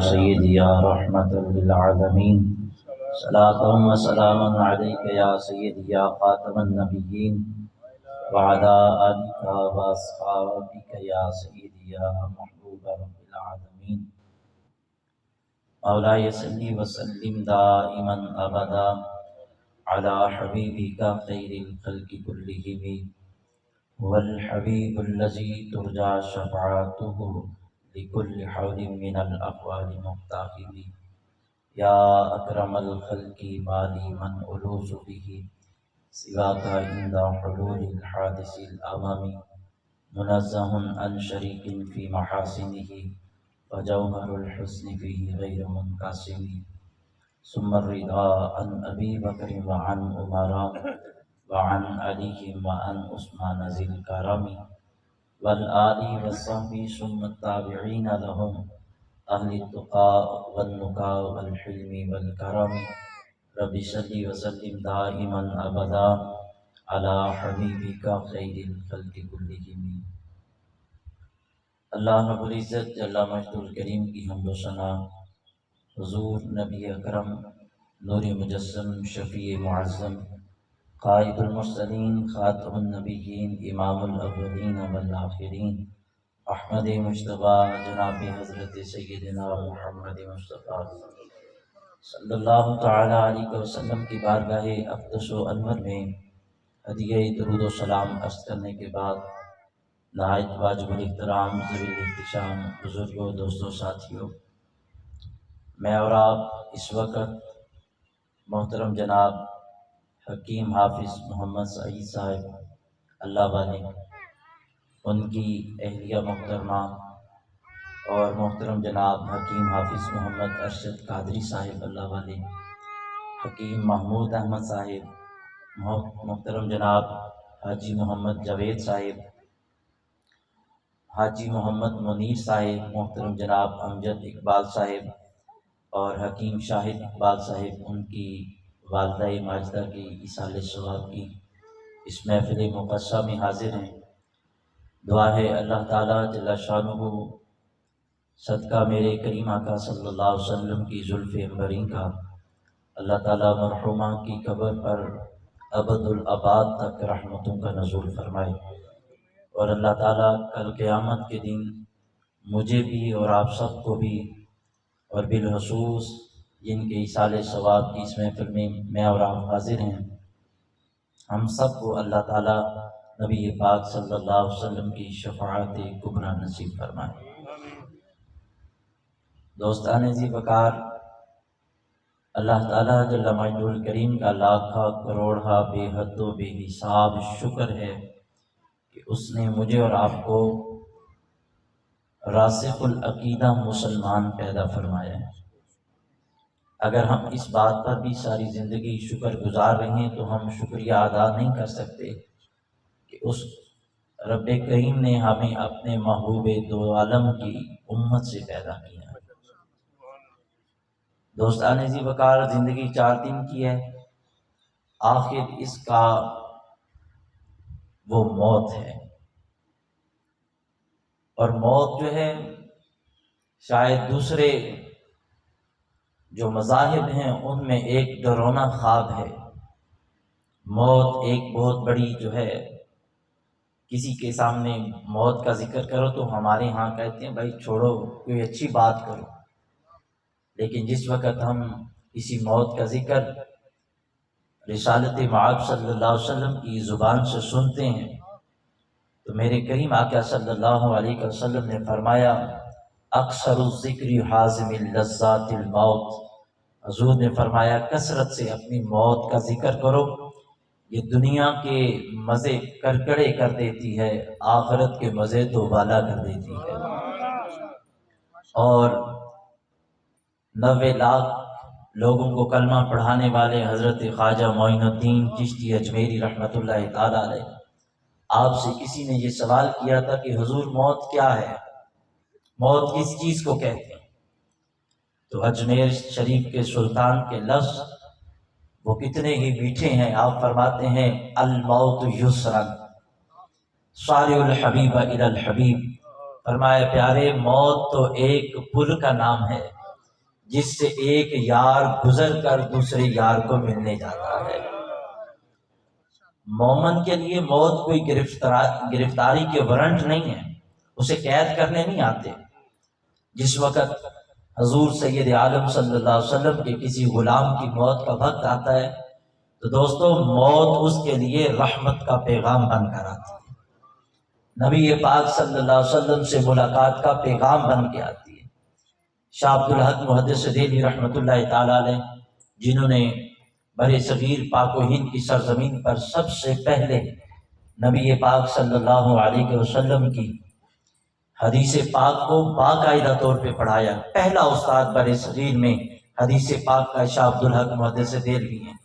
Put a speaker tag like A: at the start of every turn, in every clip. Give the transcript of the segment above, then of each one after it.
A: سيدي يا رحمة للعالمين صلاة وسلاما عليك يا سيدي يا خاتم النبيين وعلى آلك وأصحابك يا سيدي يا محبوب رب العالمين مولاي صل وسلم دائما أبدا على حبيبك خير الخلق كلهم هو الحبيب الذي ترجى شفاعته لكل حول من الأقوال مقتحم يا أكرم الخلق مالي من ألوذ به سواك عند حلول الحادث الأمم منزه عن شريك في محاسنه وجوهر الحسن فيه غير منقسم ثم الرضا عن أبي بكر وعن عمر وعن علي وعن عثمان ذي الكرم والآل والصحب ثم التابعين لهم أهل التقى والنقى والحلم والكرم رب صل وسلم دائما أبدا على حبيبك خير الخلق كلهم۔ اللہ رب العزت جل مجد الکریم کی حمد و ثنا حضور نبی اکرم نور مجسم شفیع معظم قائد المرسلین خاتم النبیین امام الاولین والآخرین احمد مجتبیٰ جناب حضرت سیدنا محمد مصطفیٰ صلی اللہ تعالی علیہ وسلم کی بارگاہ اقدس و انور میں ہدیہ درود و سلام عرض کرنے کے بعد نہایت واجب الاحترام ذوی الاحتشام بزرگوں دوستوں ساتھیوں، میں اور آپ اس وقت محترم جناب حکیم حافظ محمد سعید صاحب اللہ والے، ان کی اہلیہ محترمہ اور محترم جناب حکیم حافظ محمد ارشد قادری صاحب اللہ والے، حکیم محمود احمد صاحب، محترم جناب حاجی محمد جاوید صاحب، حاجی محمد منیر صاحب، محترم جناب امجد اقبال صاحب اور حکیم شاہد اقبال صاحب، ان کی والدہ ماجدہ کی ایصال ثواب کی اس محفل مقدسہ میں حاضر ہیں۔ دعا ہے اللہ تعالیٰ جل شانہ صدقہ میرے کریم آقا صلی اللہ علیہ وسلم کی زلف عنبرین کا اللہ تعالیٰ مرحومہ کی قبر پر ابد الآباد تک رحمتوں کا نزول فرمائے، اور اللہ تعالیٰ کل قیامت کے دن مجھے بھی اور آپ سب کو بھی، اور بالخصوص جن کے ایصال ثواب کی اس محفل میں اور آپ حاضر ہیں، ہم سب کو اللہ تعالیٰ نبی پاک صلی اللہ علیہ وسلم کی شفاعت کبریٰ نصیب فرمائے۔ دوستان ذی وقار، اللہ تعالیٰ جل مجدہ الکریم کا لاکھاں کروڑا بے حد و بے حساب شکر ہے کہ اس نے مجھے اور آپ کو راسخ العقیدہ مسلمان پیدا فرمایا ہے۔ اگر ہم اس بات پر بھی ساری زندگی شکر گزار رہے ہیں تو ہم شکریہ ادا نہیں کر سکتے کہ اس رب کریم نے ہمیں اپنے محبوب دو عالم کی امت سے پیدا کیا۔ دوستان ذی وقار، زندگی 4 دن کی ہے، آخر اس کا وہ موت ہے، اور موت جو ہے شاید دوسرے جو مذاہب ہیں ان میں ایک ڈرونا خواب ہے۔ موت ایک بہت بڑی جو ہے، کسی کے سامنے موت کا ذکر کرو تو ہمارے ہاں کہتے ہیں بھائی چھوڑو کوئی اچھی بات کرو، لیکن جس وقت ہم کسی موت کا ذکر رسالت مآب صلی اللہ علیہ وسلم کی زبان سے سنتے ہیں تو میرے کریم آقا صلی اللہ علیہ وسلم نے فرمایا اکثر الذکر حازم اللذات الموت، حضور نے فرمایا کثرت سے اپنی موت کا ذکر کرو، یہ دنیا کے مزے کرکڑے کر دیتی ہے، آخرت کے مزے تو بالا کر دیتی ہے۔ اور 90 لاکھ لوگوں کو کلمہ پڑھانے والے حضرت خواجہ معین الدین چشتی اجمیری رحمۃ اللہ تعالی علیہ، آپ سے کسی نے یہ سوال کیا تھا کہ حضور موت کیا ہے، موت کس چیز کو کہتے ہیں؟ تو اجمیر شریف کے سلطان کے لفظ وہ کتنے ہی میٹھے ہیں، آپ فرماتے ہیں الموت یسرا صارع الحبیب الی الحبیب، فرمایا پیارے موت تو ایک پل کا نام ہے جس سے ایک یار گزر کر دوسرے یار کو ملنے جاتا ہے۔ مومن کے لیے موت کوئی گرفتاری کے وارنٹ نہیں ہے، اسے قید کرنے نہیں آتے۔ جس وقت حضور سید عالم صلی اللہ علیہ وسلم کے کسی غلام کی موت کا وقت آتا ہے تو دوستو موت اس کے لیے رحمت کا پیغام بن کر آتی ہے، نبی پاک صلی اللہ علیہ وسلم سے ملاقات کا پیغام بن کے آتی ہے۔ شاہ عبدالحق محدث دہلوی رحمۃ اللہ تعالی علیہ، جنہوں نے برِ صغیر پاک و ہند کی سرزمین پر سب سے پہلے نبی پاک صلی اللہ علیہ وسلم کی حدیث پاک کو باقاعدہ طور پہ پڑھایا، پہلا استاد برِ صغیر میں حدیث پاک کا شاہ عبدالحق محدث دہلوی ہیں،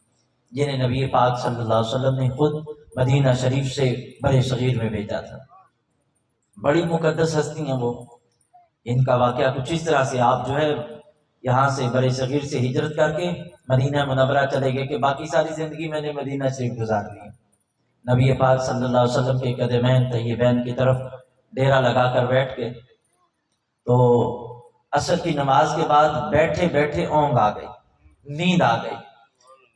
A: جنہیں نبی پاک صلی اللہ علیہ وسلم نے خود مدینہ شریف سے برِ صغیر میں بھیجا تھا۔ بڑی مقدس ہستی ہیں وہ۔ ان کا واقعہ کچھ اس طرح سے، آپ جو ہے یہاں سے برِ صغیر سے ہجرت کر کے مدینہ منورہ چلے گئے کہ باقی ساری زندگی میں نے مدینہ شریف گزار دی۔ نبی پاک صلی اللہ علیہ وسلم کے قدمین طیبین کی طرف ڈیرا لگا کر بیٹھ کے تو عصر کی نماز کے بعد بیٹھے بیٹھے اونگ آ گئی، نیند آ گئی۔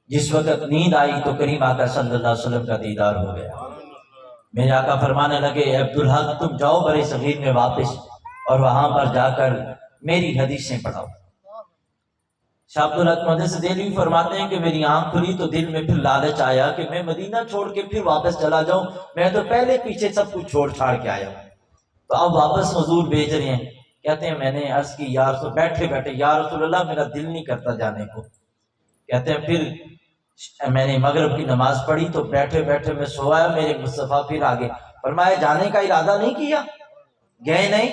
A: جس وقت نیند آئی تو کریم آقا صلی اللہ علیہ وسلم کا دیدار ہو گیا۔ میرے آقا فرمانے لگے، اے عبدالحق تم جاؤ برِ صغیر میں واپس اور وہاں پر جا کر میری حدیثیں پڑھاؤ۔ شاہ عبدالحق محدث دہلوی فرماتے ہیں کہ میری آنکھ کھلی تو دل میں پھر لالچ آیا کہ میں مدینہ چھوڑ کے پھر واپس چلا جاؤں، میں تو پہلے پیچھے سب کچھ چھوڑ چھاڑ کے آیا ہوں۔ تو اب واپس حضور بھیج رہے ہیں، کہتے ہیں میں نے عرض کی یا رسول، بیٹھے بیٹھے یا رسول اللہ میرا دل نہیں کرتا جانے کو۔ کہتے ہیں پھر میں نے مغرب کی نماز پڑھی تو بیٹھے بیٹھے میں سویا، میرے مصطفیٰ پھر آگے فرمایا جانے کا ارادہ نہیں کیا، گئے نہیں؟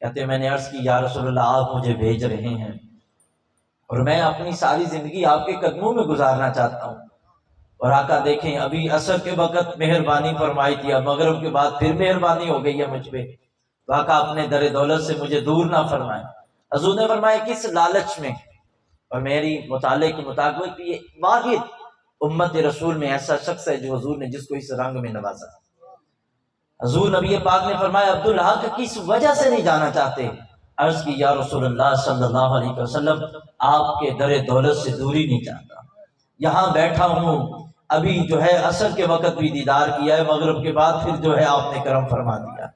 A: کہتے ہیں میں نے عرض کی یا رسول اللہ آپ مجھے بھیج رہے ہیں اور میں اپنی ساری زندگی آپ کے قدموں میں گزارنا چاہتا ہوں۔ اور آقا دیکھیں ابھی عصر کے وقت مہربانی فرمائی تھی، اب مغرب کے بعد پھر مہربانی ہو گئی ہے مجھ پہ، تو آقا اپنے در دولت سے مجھے دور نہ فرمائیں۔ حضور نے فرمایا کس لالچ میں؟ اور میری مطالعے کے مطابق یہ واحد امت رسول میں ایسا شخص ہے جو حضور نے جس کو اس رنگ میں نوازا۔ حضور نبی پاک نے فرمایا عبدالحق کس وجہ سے نہیں جانا چاہتے؟ عرض کی یا رسول اللہ صلی اللہ علیہ وسلم آپ کے در دولت سے دوری نہیں چاہتا، یہاں بیٹھا ہوں، ابھی جو ہے عصر کے وقت بھی دیدار کیا ہے، مغرب کے بعد پھر جو ہے آپ نے کرم فرما دیا،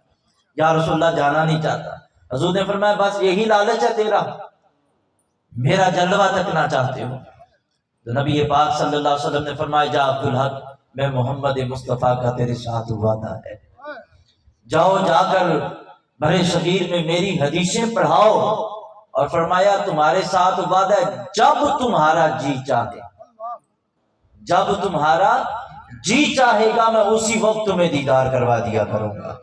A: یا رسول اللہ جانا نہیں چاہتا۔ حضور نے فرمایا بس یہی لالچ ہے تیرا، میرا جلوہ تکنا چاہتے ہو؟ تو نبی پاک صلی اللہ علیہ وسلم نے فرمایا جا عبدالحق میں محمد مصطفیٰ کا تیرے ساتھ وعدہ ہے، جاؤ جا کر برِ صغیر میں میری حدیثیں پڑھاؤ، اور فرمایا تمہارے ساتھ وعدہ ہے جب تمہارا جی چاہے، جب تمہارا جی چاہے گا میں اسی وقت تمہیں دیدار کروا دیا کروں گا۔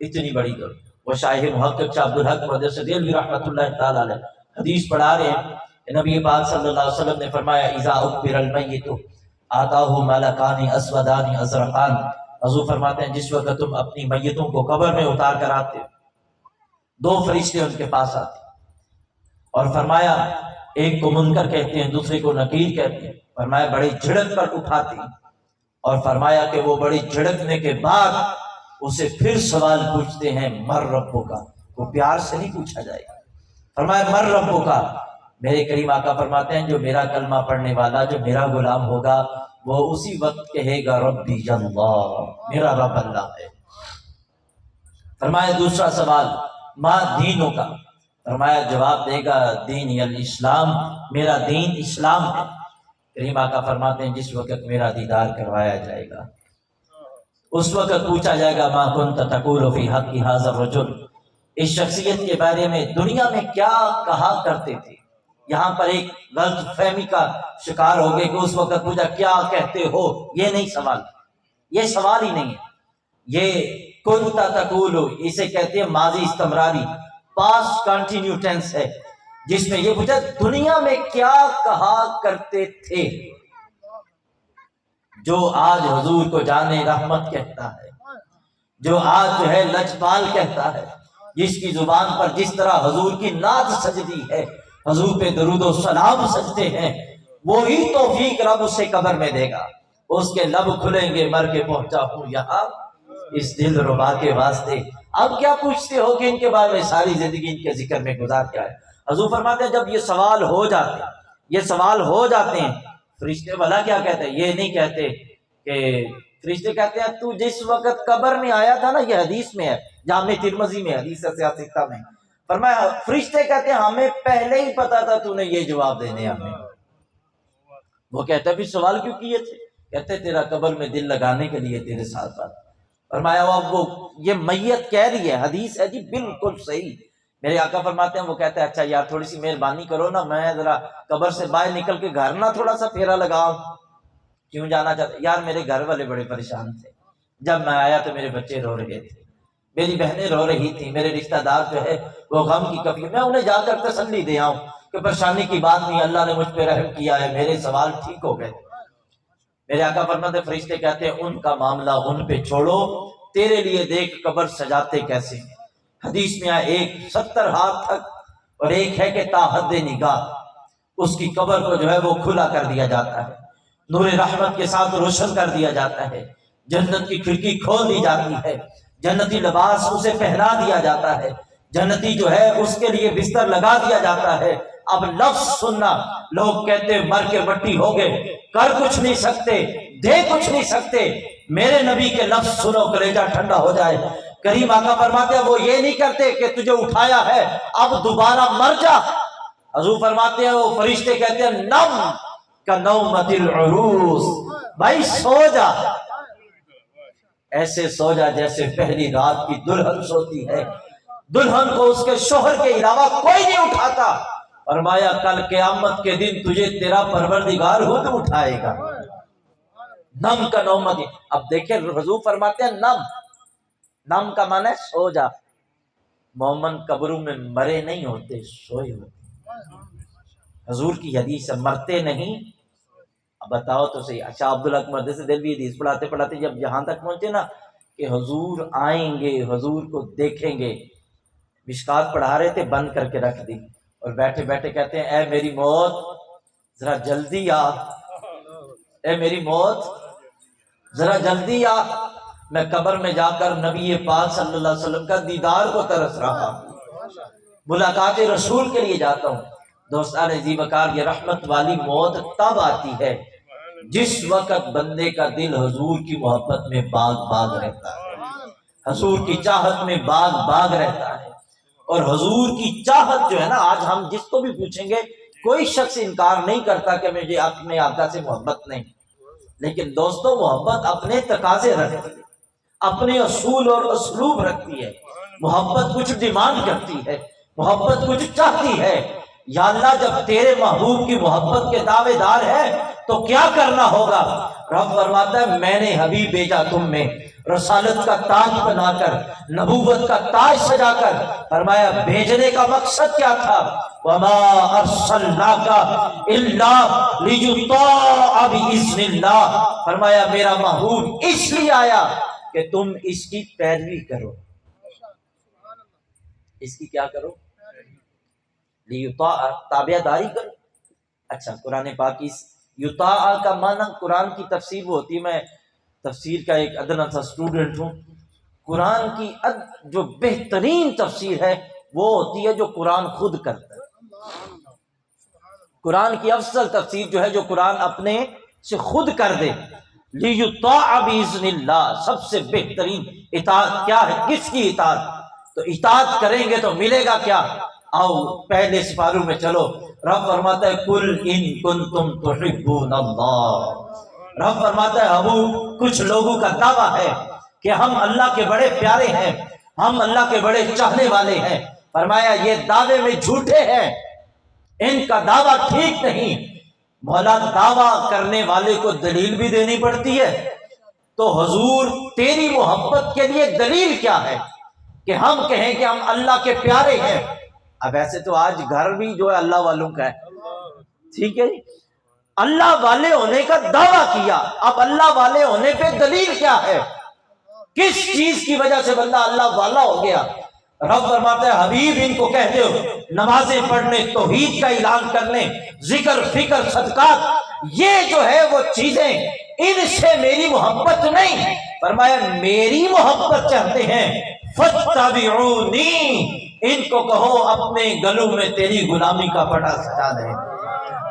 A: اتنی بڑی گل۔ وہ شاہ محقق شاہ عبدالحق محدث دہلوی رحمۃ اللہ تعالی علیہ حدیث پڑھا رہے ہیں کہ نبی پاک صلی اللہ علیہ وسلم نے فرمایا اذا اقبر المیت آتاہ ملکان اسودان ازرقان۔ حضور فرماتے ہیں جس وقت تم اپنی میتوں کو قبر میں اتار کر آتے ہو، دو فرشتے ان کے پاس آتے اور فرمایا ایک کو منکر کہتے ہیں دوسرے کو نکیر کہتے ہیں، فرمایا بڑی جھڑک پر اٹھاتے ہیں، اور فرمایا کہ وہ بڑی جھڑکنے کے بعد اسے پھر سوال پوچھتے ہیں مر ربو کا، وہ پیار سے نہیں پوچھا جائے گا، فرمایا مر ربو کا۔ میرے کریم آقا فرماتے ہیں جو میرا کلمہ پڑھنے والا جو میرا غلام ہوگا وہ اسی وقت کہے گا ربی اللہ، میرا رب اللہ ہے۔ فرمایا دوسرا سوال ما دینوں کا، فرمایا جواب دے گا دین الاسلام، میرا دین اسلام ہے۔ کریم آقا فرماتے ہیں جس وقت میرا دیدار کروایا جائے گا اس وقت پوچھا جائے گا ما کنت تقول فی حق ھذا الرجل، اس شخصیت کے بارے میں دنیا میں کیا کہا کرتے تھے؟ یہاں پر ایک غلط فہمی کا شکار ہو گئے کہ اس وقت پوچھا کیا کہتے ہو، یہ نہیں سوال، یہ سوال ہی نہیں ہے، یہ کنت تقول اسے کہتے ہیں ماضی استمراری، پاسٹ کنٹینیو ٹینس ہے، جس میں یہ پوچھا دنیا میں کیا کہا کرتے تھے۔ جو آج حضور کو جانے رحمت کہتا ہے، جو آج جو ہے لجپال کہتا ہے، جس کی زبان پر جس طرح حضور کی نعت سجدی ہے، حضور پہ درود و سلام سجتے ہیں، وہی توفیق رب اسے قبر میں دے گا۔ اس کے لب کھلیں گے مر کے پہنچا ہوں یہاں اس دل ربا کے واسطے۔ اب کیا پوچھتے ہو کہ ان کے بارے میں ساری زندگی ان کے ذکر میں گزار کیا ہے؟ حضور فرماتے ہیں جب یہ سوال ہو جاتے ہیں فرشتے بھلا کیا کہتے ہیں؟ یہ نہیں کہتے کہ فرشتے کہتے ہیں تو جس وقت قبر میں آیا تھا نا، یہ حدیث میں ہے، جامع ترمذی میں حدیث ہے سیاستہ میں، فرمایا فرشتے کہتے ہیں ہمیں پہلے ہی پتا تھا تو نے یہ جواب دینے ہمیں۔ وہ کہتا ہے پھر سوال کیوں کیے تھے؟ کہتے تیرا قبر میں دل لگانے کے لیے تیرے ساتھ بات۔ فرمایا وہ یہ میت کہہ رہی ہے، حدیث ہے جی بالکل صحیح، میرے آقا فرماتے ہیں وہ کہتا ہے اچھا یار تھوڑی سی مہربانی کرو نا، میں ذرا قبر سے باہر نکل کے گھر نہ تھوڑا سا پھیرا لگاؤں۔ کیوں جانا چاہتے؟ یار میرے گھر والے بڑے پریشان تھے، جب میں آیا تو میرے بچے رو رہے تھے، میری بہنیں رو رہی تھیں، میرے رشتہ دار جو ہے وہ غم کی کفیل، میں انہیں جا کر تسلی دے آؤں کہ پریشانی کی بات نہیں، اللہ نے مجھ پہ رحم کیا ہے، میرے سوال ٹھیک ہو گئے۔ میرے آقا فرماتے فرشتے کہتے ہیں ان کا معاملہ ان پہ چھوڑو، تیرے لیے دیکھ قبر سجاتے کیسے ہیں۔ حدیث میں آیا ایک 70 ہاتھ تک اور ایک ہے کہ تا حد نگاہ، اس کی قبر کو جو ہے وہ کھلا کر دیا جاتا ہے، نور رحمت کے ساتھ روشن کر دیا جاتا ہے، جنت کی کھڑکی کھول دی جاتی ہے، جنتی لباس اسے پہنا دیا جاتا ہے، جنتی جو ہے اس کے لیے بستر لگا دیا جاتا ہے۔ اب لفظ سننا، لوگ کہتے مر کے مٹی ہو گئے، کر کچھ نہیں سکتے، دے کچھ نہیں سکتے، میرے نبی کے لفظ سنو کلیجہ ٹھنڈا ہو جائے۔ کریم آقا فرماتے ہیں وہ یہ نہیں کرتے کہ تجھے اٹھایا ہے اب دوبارہ مر جا، حضور فرماتے ہیں وہ فرشتے کہتے ہیں نم کا نومت العروس، بھائی سو جا، ایسے سو جا جیسے پہلی رات کی دلہن سوتی ہے، دلہن کو اس کے شوہر کے علاوہ کوئی نہیں اٹھاتا۔ فرمایا کل قیامت کے دن تجھے تیرا پروردگار خود اٹھائے گا۔ نم کا نومت، اب دیکھیں حضور فرماتے ہیں نم کا معنی ہے سو جا، مومن قبروں میں مرے نہیں ہوتے، سوئے ہوتے۔ حضور کی حدیث ہے مرتے نہیں، اب بتاؤ تو صحیح۔ اچھا عبدالحق مردے سے دل بھی حدیث پڑھاتے پڑھاتے جب یہاں تک پہنچے نا کہ حضور آئیں گے، حضور کو دیکھیں گے، مشکات پڑھا رہے تھے بند کر کے رکھ دی اور بیٹھے بیٹھے کہتے ہیں اے میری موت ذرا جلدی آ، اے میری موت ذرا جلدی آ، میں قبر میں جا کر نبی پاک صلی اللہ علیہ وسلم کا دیدار کو ترس رہا ہوں، ملاقات رسول کے لیے جاتا ہوں۔ دوستان عزیز وقار، یہ رحمت والی موت تب آتی ہے جس وقت بندے کا دل حضور کی محبت میں باغ باغ رہتا ہے، حضور کی چاہت میں باغ باغ رہتا ہے۔ اور حضور کی چاہت جو ہے نا، آج ہم جس کو بھی پوچھیں گے کوئی شخص انکار نہیں کرتا کہ مجھے اپنے آقا سے محبت نہیں، لیکن دوستو محبت اپنے تقاضے رکھتی ہے، اپنے اصول اور اسلوب رکھتی ہے، محبت کچھ ڈیمانڈ کرتی ہے، محبت کچھ چاہتی ہے۔ یا اللہ جب تیرے محبوب کی محبت کے دعوے دار ہے تو کیا کرنا ہوگا؟ رب فرماتا ہے میں نے حبیب بھیجا تم میں رسالت کا تاج بنا کر، نبوت کا تاج سجا کر، فرمایا بھیجنے کا مقصد کیا تھا؟ وَمَا أَرْسَلْنَاكَ إِلَّا لِيُطَاعَ بِإِذْنِ اللَّهِ، فرمایا میرا محبوب اس لیے آیا کہ تم اس کی پیروی کرو، اس کی کیا کرو؟ لیطاع، تابع داری کرو۔ اچھا قرآن پاک کی یطاع کا معنی قرآن کی تفسیر وہ ہوتی ہے، میں تفسیر کا ایک ادنا سا اسٹوڈنٹ ہوں، قرآن کی جو بہترین تفسیر ہے وہ ہوتی ہے جو قرآن خود کرتا ہے۔ قرآن کی افضل تفسیر جو ہے جو قرآن اپنے سے خود کر دے، لیطاع باذن اللہ، سب سے بہترین اطاعت کیا ہے؟ کس کی اطاعت؟ تو اطاعت کریں گے تو ملے گا کیا؟ آؤ پہلے سپاروں میں چلو، رب فرماتا ہے کل ان کنتم تحبون اللہ، رب فرماتا ہے ابو کچھ لوگوں کا دعویٰ ہے کہ ہم اللہ کے بڑے پیارے ہیں، ہم اللہ کے بڑے چاہنے والے ہیں، فرمایا یہ دعوے میں جھوٹے ہیں، ان کا دعویٰ ٹھیک نہیں۔ مولا دعویٰ کرنے والے کو دلیل بھی دینی پڑتی ہے، تو حضور تیری محبت کے لیے دلیل کیا ہے کہ ہم کہیں کہ ہم اللہ کے پیارے ہیں؟ اب ایسے تو آج گھر بھی جو ہے اللہ والوں کا ہے، ٹھیک ہے، اللہ والے ہونے کا دعویٰ کیا، اب اللہ والے ہونے پہ دلیل کیا ہے؟ کس چیز کی وجہ سے بندہ اللہ والا ہو گیا؟ رب فرماتا ہے حبیب ان کو کہہ دو نمازیں پڑھنے، توحید کا اعلان کرنے، ذکر فکر صدقات، یہ جو ہے وہ چیزیں ان سے میری محبت نہیں، فرمایا میری محبت چاہتے ہیں فاتبعونی، ان کو کہو اپنے گلوں میں تیری غلامی کا پٹا سجا دیں،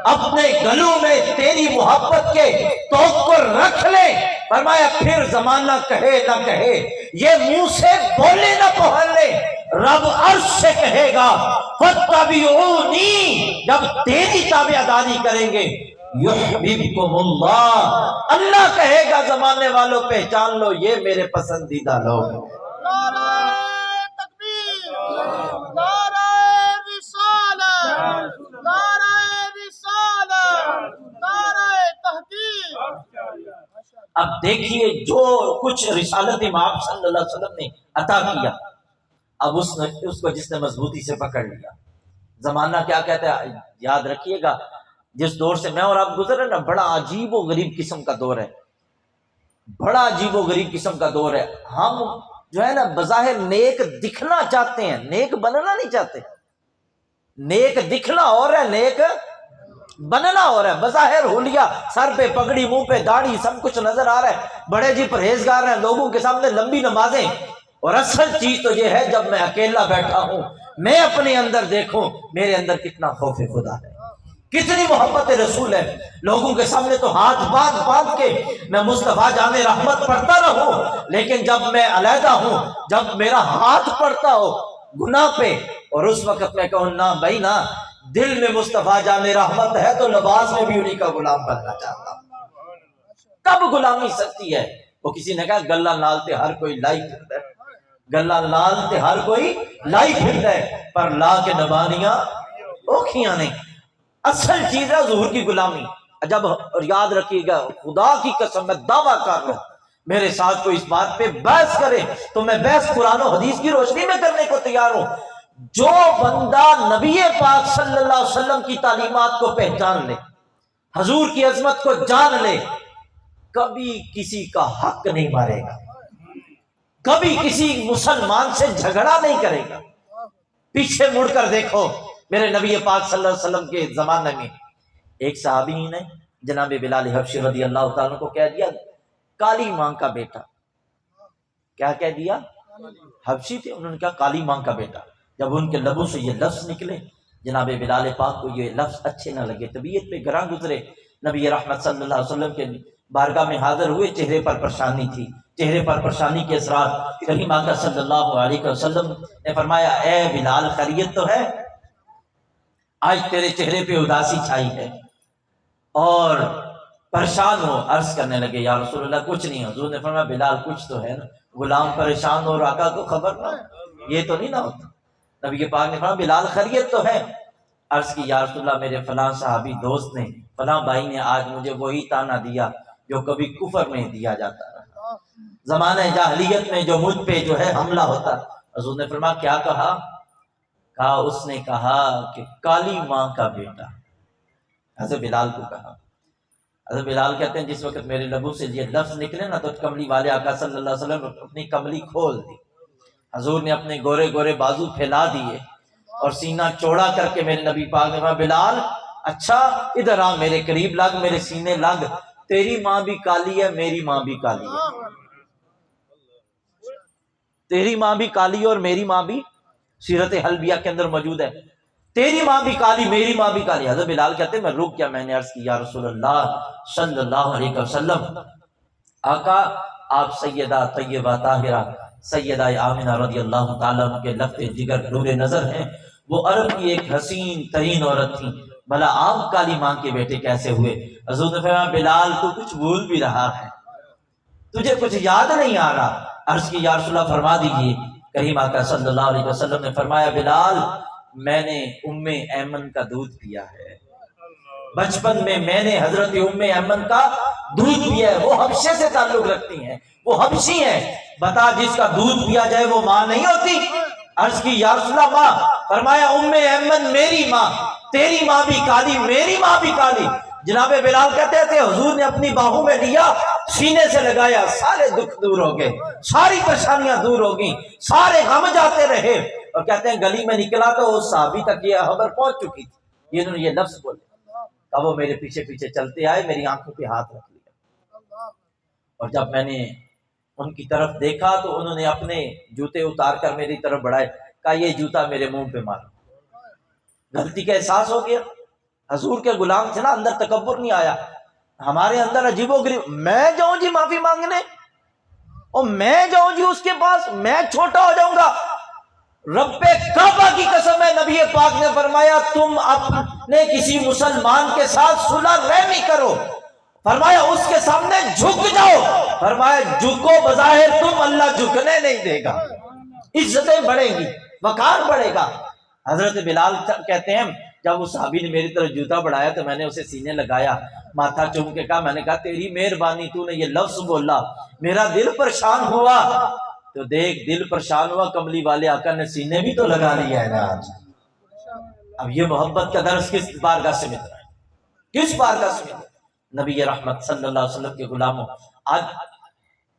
A: اپنے گلوں میں تیری محبت کے توقع رکھ لیں۔ فرمایا پھر زمانہ کہے نہ کہے، یہ منہ سے بولے نہ پہلے، رب عرش سے کہے گا فَاتَّبِعُونِی، جب تیری تابعداری کریں گے یحببکم اللہ، اللہ کہے گا زمانے والوں پہچان لو یہ میرے پسندیدہ لوگ ہیں۔
B: نعرہ تکبیر، نعرہ رسالت، نعرہ رسالت، نعرہ تحقیق۔
A: اب دیکھیے جو کچھ رسالت امام صلی اللہ علیہ وسلم نے عطا کیا، اب اس کو جس نے مضبوطی سے پکڑ لیا، زمانہ کیا کہتا ہے یاد رکھیے گا، جس دور سے میں اور آپ گزرے نا، بڑا عجیب و غریب قسم کا دور ہے، بڑا عجیب و غریب قسم کا دور ہے۔ ہم جو ہے نا بظاہر نیک دکھنا چاہتے ہیں، نیک بننا نہیں چاہتے۔ نیک دکھنا اور ہے، نیک بننا اور ہے۔ بظاہر حلیہ، سر پہ پگڑی، منہ پہ داڑھی، سب کچھ نظر آ رہا ہے، بڑے جی پرہیزگار ہیں، لوگوں کے سامنے لمبی نمازیں، اور اصل چیز تو یہ ہے جب میں اکیلا بیٹھا ہوں، میں اپنے اندر دیکھوں میرے اندر کتنا خوف خدا ہے، کتنی محبت رسول ہے۔ لوگوں کے سامنے تو ہاتھ باندھ باندھ کے میں مصطفیٰ جان رحمت پڑھتا رہوں، لیکن جب میں علیحدہ ہوں، جب میرا ہاتھ پڑتا ہو گناہ پہ، اور اس وقت میں کہوں نہ بھائی نہ، دل میں مصطفیٰ جان رحمت ہے تو لباس میں بھی انہی کا غلام بننا چاہتا ہوں۔ کب غلامی سکتی ہے؟ وہ کسی نے کہا گلہ نالتے ہر کوئی لائی پھرتا ہے، گلہ نالتے ہر کوئی لائی پھرتا ہے، پر لا کے نبانیاں اوکھیاں نہیں۔ اصل چیز ہے حضور کی غلامی۔ جب، اور یاد رکھیے گا خدا کی قسم میں دعویٰ کر رہا ہوں، میرے ساتھ کوئی اس بات پہ بحث کرے تو میں بحث قرآن و حدیث کی روشنی میں کرنے کو تیار ہوں۔ جو بندہ نبی پاک صلی اللہ علیہ وسلم کی تعلیمات کو پہچان لے، حضور کی عظمت کو جان لے، کبھی کسی کا حق نہیں مارے گا، کبھی کسی مسلمان سے جھگڑا نہیں کرے گا۔ پیچھے مڑ کر دیکھو، میرے نبی پاک صلی اللہ علیہ وسلم کے زمانے میں ایک صحابی نے جناب بلال حبشی رضی اللہ تعالیٰ کو کہہ دیا کالی ماں کا بیٹا۔ کیا کہہ دیا؟ حبشی تھے، انہوں نے کہا کالی ماں کا بیٹا۔ جب ان کے لبوں سے یہ لفظ نکلے، جناب بلال پاک کو یہ لفظ اچھے نہ لگے، طبیعت پہ گراں گزرے، نبی رحمت صلی اللہ علیہ وسلم کے بارگاہ میں حاضر ہوئے، چہرے پر پریشانی تھی، چہرے پر پریشانی کے اثرات۔ کریم آقا صلی اللہ علیہ وسلم نے فرمایا اے بلال خیریت تو ہے؟ آج تیرے چہرے پہ اداسی چھائی ہے اور پریشان ہو۔ عرض کرنے لگے یا رسول اللہ کچھ نہیں۔ حضور نے فرمایا بلال کچھ تو ہے نا، غلام پریشان ہو اور آقا کو خبر نہ ہو، یہ تو نہیں نہ ہوتا۔ نبی پاک نے فرمایا بلال خیریت تو ہے؟ عرض کی یا رسول اللہ میرے فلاں صحابی دوست نے، فلاں بھائی نے آج مجھے وہی تانا دیا جو کبھی کفر میں دیا جاتا رہا، زمانہ جاہلیت میں جو مجھ پہ جو ہے حملہ ہوتا۔ حضور نے فرمایا کیا کہا؟ کہا اس نے کہا کہ کالی ماں کا بیٹا۔ حضرت بلال کو کہا۔ حضرت بلال کہتے ہیں جس وقت میرے لبوں سے یہ لفظ نکلے نا تو کملی والے آقا صلی اللہ علیہ وسلم اپنی کملی کھول دی، حضور نے اپنے گورے گورے بازو پھیلا دیے اور سینہ چوڑا کر کے میرے نبی پاک نے کہا بلال اچھا ادھر آ، میرے قریب لگ، میرے سینے لگ، تیری ماں بھی کالی ہے، میری ماں بھی کالی ہے، تیری ماں بھی کالی اور میری ماں بھی، سیرت حلبیہ کے اندر موجود ہے، تیری ماں بھی کالی میری ماں بھی کالی۔ حضرت بلال کہتے ہیں میں رک گیا، میں نے عرض کی یا رسول اللہ صلی اللہ علیہ وسلم، آقا آپ سیدہ طیبہ طاہرہ سیدہ آمنہ رضی اللہ تعالیٰ عنہ کے لفظ جگر نور نظر ہیں، وہ عرب کی ایک حسین ترین عورت تھی، بھلا آپ کالی ماں کے بیٹے کیسے ہوئے؟ حضور نے فرمایا بلال تو کچھ بھول بھی رہا ہے، تجھے کچھ یاد نہیں آ رہا۔ عرض کی یا رسول اللہ فرما دیجیے۔ کریم آقا صلی اللہ علیہ وسلم نے فرمایا بلال میں نے ام ایمن کا دودھ پیا ہے، بچپن میں میں نے حضرت ام ایمن کا دودھ پیا ہے، وہ حبشے سے تعلق رکھتی ہیں، وہ حبشی ہیں، بتا جس کا دودھ پیا جائے وہ ماں نہیں ہوتی؟ عرض کی یا رسول اللہ ماں؟ فرمایا ام ایمن میری ماں، تیری ماں بھی کالی میری ماں بھی کالی۔ جناب بلال کہتے تھے حضور نے اپنی باہوں میں لیا، سینے سے لگایا، سارے دکھ دور ہو گئے، ساری پریشانیاں دور ہو گئیں، سارے غم جاتے رہے۔ اور کہتے ہیں گلی میں نکلا تو اس صحابی تک یہ خبر پہنچ چکی تھی، یہ انہوں نے یہ لفظ بولے، اب وہ میرے پیچھے پیچھے چلتے آئے، میری آنکھوں پہ ہاتھ رکھ لیا، اور جب میں نے ان کی طرف دیکھا تو انہوں نے اپنے جوتے اتار کر میری طرف بڑھائے، کہا یہ جوتا میرے منہ پہ مارو۔ غلطی کا احساس ہو گیا، حضور کے غلام تھے نا، اندر تکبر نہیں آیا۔ ہمارے اندر عجیب و غریب، میں جاؤں جی معافی مانگنے، اور میں جاؤں جی اس کے پاس، میں چھوٹا ہو جاؤں گا؟ رب کعبہ کی قسم ہے، نبی پاک نے فرمایا تم اپنے کسی مسلمان کے ساتھ صلح رحمی کرو، فرمایا اس کے سامنے جھک جاؤ، فرمایا جھکو بظاہر تم، اللہ جھکنے نہیں دے گا، عزتیں بڑھیں گی، وقار بڑھے گا۔ حضرت بلال کہتے ہیں جب اس صحابی نے میری طرف جوتا بڑھایا تو میں نے اسے سینے لگایا، ماتھا چوم کے کہا، میں نے کہا تیری مہربانی، تو نے یہ لفظ بولا، میرا دل پریشان ہوا۔ تو دیکھ دل پریشان ہوا، کملی والے آقا نے سینے بھی تو لگا لیا ہے نا آج۔ اب یہ محبت کا درس کس بارگاہ سے مل رہا ہے؟ کس بارگاہ سے مل رہا ہے؟ نبی رحمت صلی اللہ علیہ وسلم کے غلاموں۔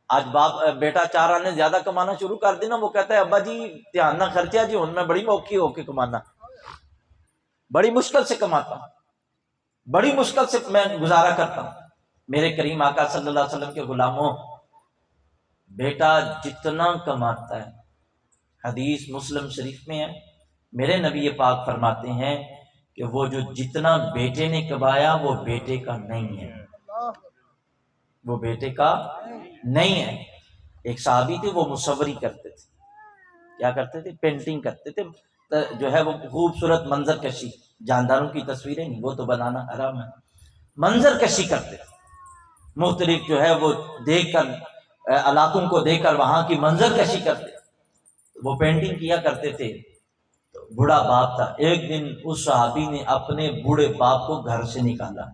A: آج باپ بیٹا 4 آنے زیادہ کمانا شروع کر دینا، وہ کہتا ہے ابا جی دھیان نہ خرچہ جی، ان میں بڑی موقع ہو کے کمانا، بڑی مشکل سے کماتا ہوں، بڑی مشکل سے میں گزارا کرتا ہوں۔ میرے کریم آقا صلی اللہ علیہ وسلم کے غلاموں، بیٹا جتنا کماتا ہے، حدیث مسلم شریف میں ہے، میرے نبی پاک فرماتے ہیں کہ وہ جو جتنا بیٹے نے کمایا وہ بیٹے کا نہیں ہے، وہ بیٹے کا نہیں ہے۔ ایک صحابی تھے، وہ مصوری کرتے تھے، کیا کرتے تھے؟ پینٹنگ کرتے تھے، جو ہے وہ خوبصورت منظر کشی، جانداروں کی تصویریں نہیں، وہ تو بنانا حرام ہے، منظر کشی کرتے تھے، مختلف جو ہے وہ دیکھ کر علاقوں کو دیکھ کر وہاں کی منظر کشی کرتے تھے، وہ پینٹنگ کیا کرتے تھے۔ تو بوڑھا باپ تھا، ایک دن اس صحابی نے اپنے بوڑھے باپ کو گھر سے نکالا۔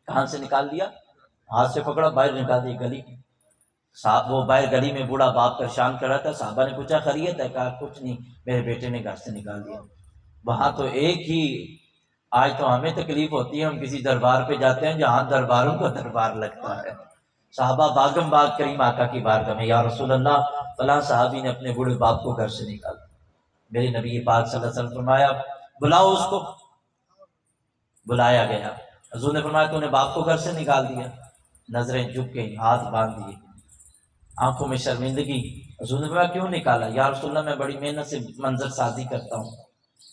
A: کہاں سے نکال دیا؟ ہاتھ سے پکڑا، باہر نکال دی گلی میں۔ وہ باہر گلی میں بوڑھا باپ پریشان کر رہا تھا، صحابہ نے پوچھا خیریت ہے؟ کہا کچھ نہیں، میرے بیٹے نے گھر سے نکال دیا۔ وہاں تو ایک ہی، آج تو ہمیں تکلیف ہوتی ہے، ہم کسی دربار پہ جاتے ہیں جہاں درباروں کا دربار لگتا ہے، صحابہ باغم باغ کریم آقا کی بارگاہ میں، یا رسول اللہ فلاں صحابی نے اپنے بوڑھے باپ کو گھر سے نکالا۔ میرے نبی پاک صلی اللہ علیہ وسلم فرمایا بلاؤ اس کو۔ بلایا گیا، حضور نے فرمایا تو نے باپ کو گھر سے نکال دیا؟ نظریں جھک گئی، ہاتھ باندھ دیے، آنکھوں میں شرمندگی۔ حضور نے فرمایا کیوں نکالا؟ یا رسول اللہ میں بڑی محنت سے منظر سازی کرتا ہوں،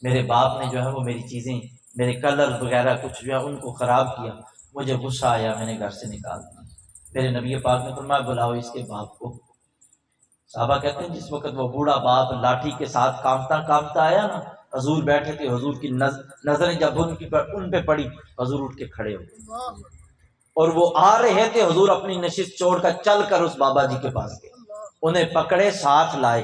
A: میرے باپ نے جو ہے وہ میری چیزیں، میرے کلر وغیرہ کچھ جو ہے ان کو خراب کیا، مجھے غصہ آیا، میں نے گھر سے نکال دیا۔ میرے نبی پاک نے فرمایا بلاؤ اس کے باپ کو۔ صحابہ کہتے ہیں جس وقت وہ بوڑھا باپ لاٹھی کے ساتھ کانپتا کانپتا آیا نا، حضور بیٹھے تھے، حضور کی نظریں جب ان پہ پڑی، حضور اٹھ کے کھڑے ہو گئے، اور وہ آ رہے تھے، حضور اپنی نشست چھوڑ کر چل کر اس بابا جی کے پاس گئے، انہیں پکڑے، ساتھ لائے،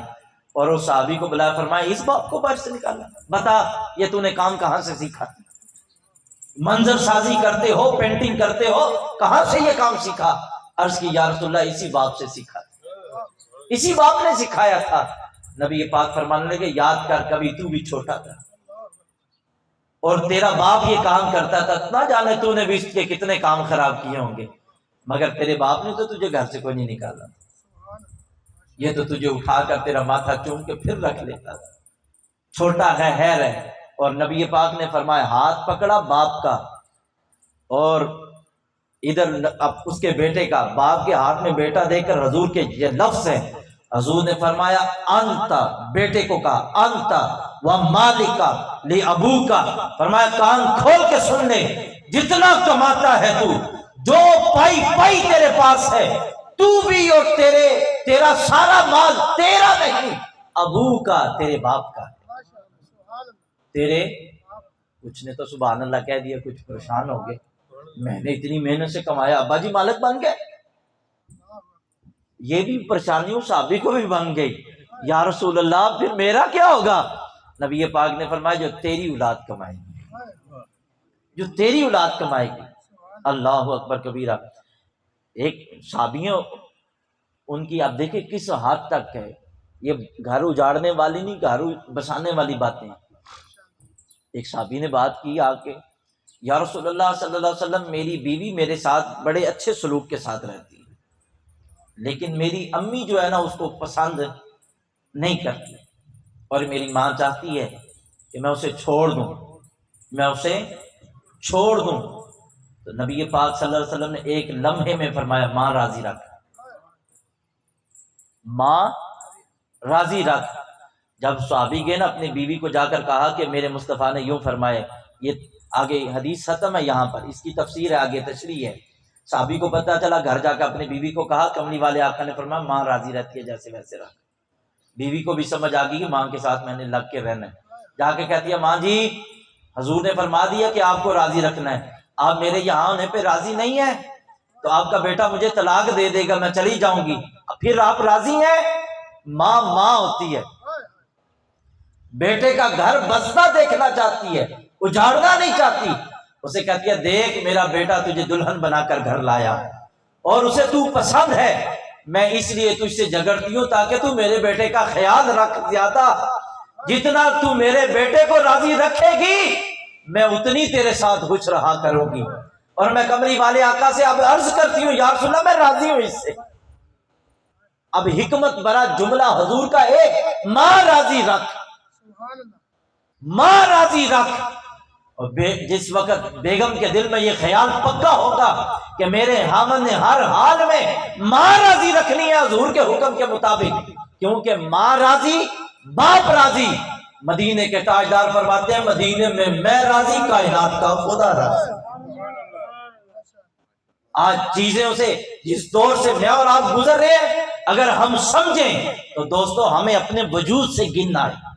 A: اور اس صحابی کو بلایا، فرمایا اس باپ کو باہر سے نکالا، بتا یہ تو نے کام کہاں سے سیکھا؟ منظر سازی کرتے ہو، پینٹنگ کرتے ہو، کہاں سے یہ کام سیکھا؟ عرض کی یا رسول اللہ اسی باپ سے سیکھا، اسی باپ نے سکھایا تھا۔ نبی پاک فرمانے لگے یاد کر کبھی تو بھی چھوٹا تھا اور تیرا باپ یہ کام کرتا تھا، نہ جانے تو نے بھی اس کے کتنے کام خراب کیے ہوں گے، مگر تیرے باپ نے تو تجھے گھر سے کوئی نہیں نکالا، یہ تو تجھے اٹھا کر تیرا ماتھا چوم کے پھر رکھ لیتا تھا، چھوٹا ہے حیر ہے۔ اور نبی پاک نے فرمایا ہاتھ پکڑا باپ کا، اور ادھر اب اس کے بیٹے کا، باپ کے ہاتھ میں بیٹا دے کر حضور کے یہ لفظ ہے، حضور نے فرمایا انت، بیٹے کو کہا انت و مالکا لی ابو کا، فرمایا کان کھول کے سن لے، جتنا کماتا ہے تو، جو پائی پائی تیرے پاس ہے، تو بھی اور تیرا سارا مال تیرا نہیں، ابو کا، تیرے باپ کا، تیرے۔ کچھ نے تو سبحان اللہ کہہ دیا، کچھ پریشان ہو گئے، میں نے اتنی محنت سے کمایا، ابا جی مالک بن گئے، یہ بھی پریشانیوں صحابی کو بھی بن گئی، یا رسول اللہ پھر میرا کیا ہوگا؟ نبی پاک نے فرمایا جو تیری اولاد کمائے گی، جو تیری اولاد کمائے گی۔ اللہ اکبر کبیرہ۔ ایک صحابیوں ان کی آپ دیکھیں کس حد تک ہے، یہ گھر اجاڑنے والی نہیں، گھر بسانے والی باتیں۔ ایک صحابی نے بات کی آ کے، یا رسول اللہ صلی اللہ علیہ وسلم میری بیوی میرے ساتھ بڑے اچھے سلوک کے ساتھ رہتی ہے، لیکن میری امی جو ہے نا اس کو پسند نہیں کرتی، اور میری ماں چاہتی ہے کہ میں اسے چھوڑ دوں، میں اسے چھوڑ دوں۔ تو نبی پاک صلی اللہ علیہ وسلم نے ایک لمحے میں فرمایا ماں راضی رکھ، ماں راضی رکھ۔ جب صحابی گئے نا اپنی بیوی کو جا کر کہا کہ میرے مصطفیٰ نے یوں فرمائے، یہ آگے حدیث ختم ہے، یہاں پر اس کی تفسیر ہے، آگے تشریح ہے۔ صحابی کو پتہ چلا، گھر جا کے اپنی بیوی کو کہا، کملی والے آقا نے فرمایا ماں راضی رہتی ہے جیسے ویسے رکھ۔ بیوی کو بھی سمجھ آ گئی کہ ماں کے ساتھ میں نے لگ کے رہنا ہے، جا کے کہتی ہے ماں جی حضور نے فرما دیا کہ آپ کو راضی رکھنا ہے، آپ میرے یہاں ہونے پہ راضی نہیں ہیں تو آپ کا بیٹا مجھے طلاق دے دے گا، میں چلی جاؤں گی، پھر آپ راضی ہیں؟ ماں ماں ہوتی ہے، بیٹے کا گھر بستا دیکھنا چاہتی ہے، اجاڑنا نہیں چاہتی۔ اسے کہتی ہے دیکھ میرا بیٹا تجھے دلہن بنا کر گھر لایا اور اسے تو پسند ہے، میں اس لیے تجھ سے جھگڑتی ہوں تاکہ تو میرے بیٹے کا خیال رکھ، زیادہ جتنا تو میرے بیٹے کو راضی رکھے گی میں اتنی تیرے ساتھ خوش رہا کروں گی۔ اور میں کملی والے آقا سے اب عرض کرتی ہوں یا رسول اللہ میں راضی ہوں اس سے۔ اب حکمت برا جملہ حضور کا ایک، ماں راضی رکھ، ماں راضی رکھ۔ اور جس وقت بیگم کے دل میں یہ خیال پکا ہوگا کہ میرے خاوند نے ہر حال میں ماں راضی رکھنی ہے حضور کے حکم کے مطابق، کیونکہ ماں راضی باپ راضی۔ مدینے کے تاجدار فرماتے ہیں مدینے میں راضی کائنات کا خدا راضی۔ آج چیزیں اسے جس دور سے میں اور آپ گزر رہے ہیں اگر ہم سمجھیں تو دوستو ہمیں اپنے وجود سے گننا ہے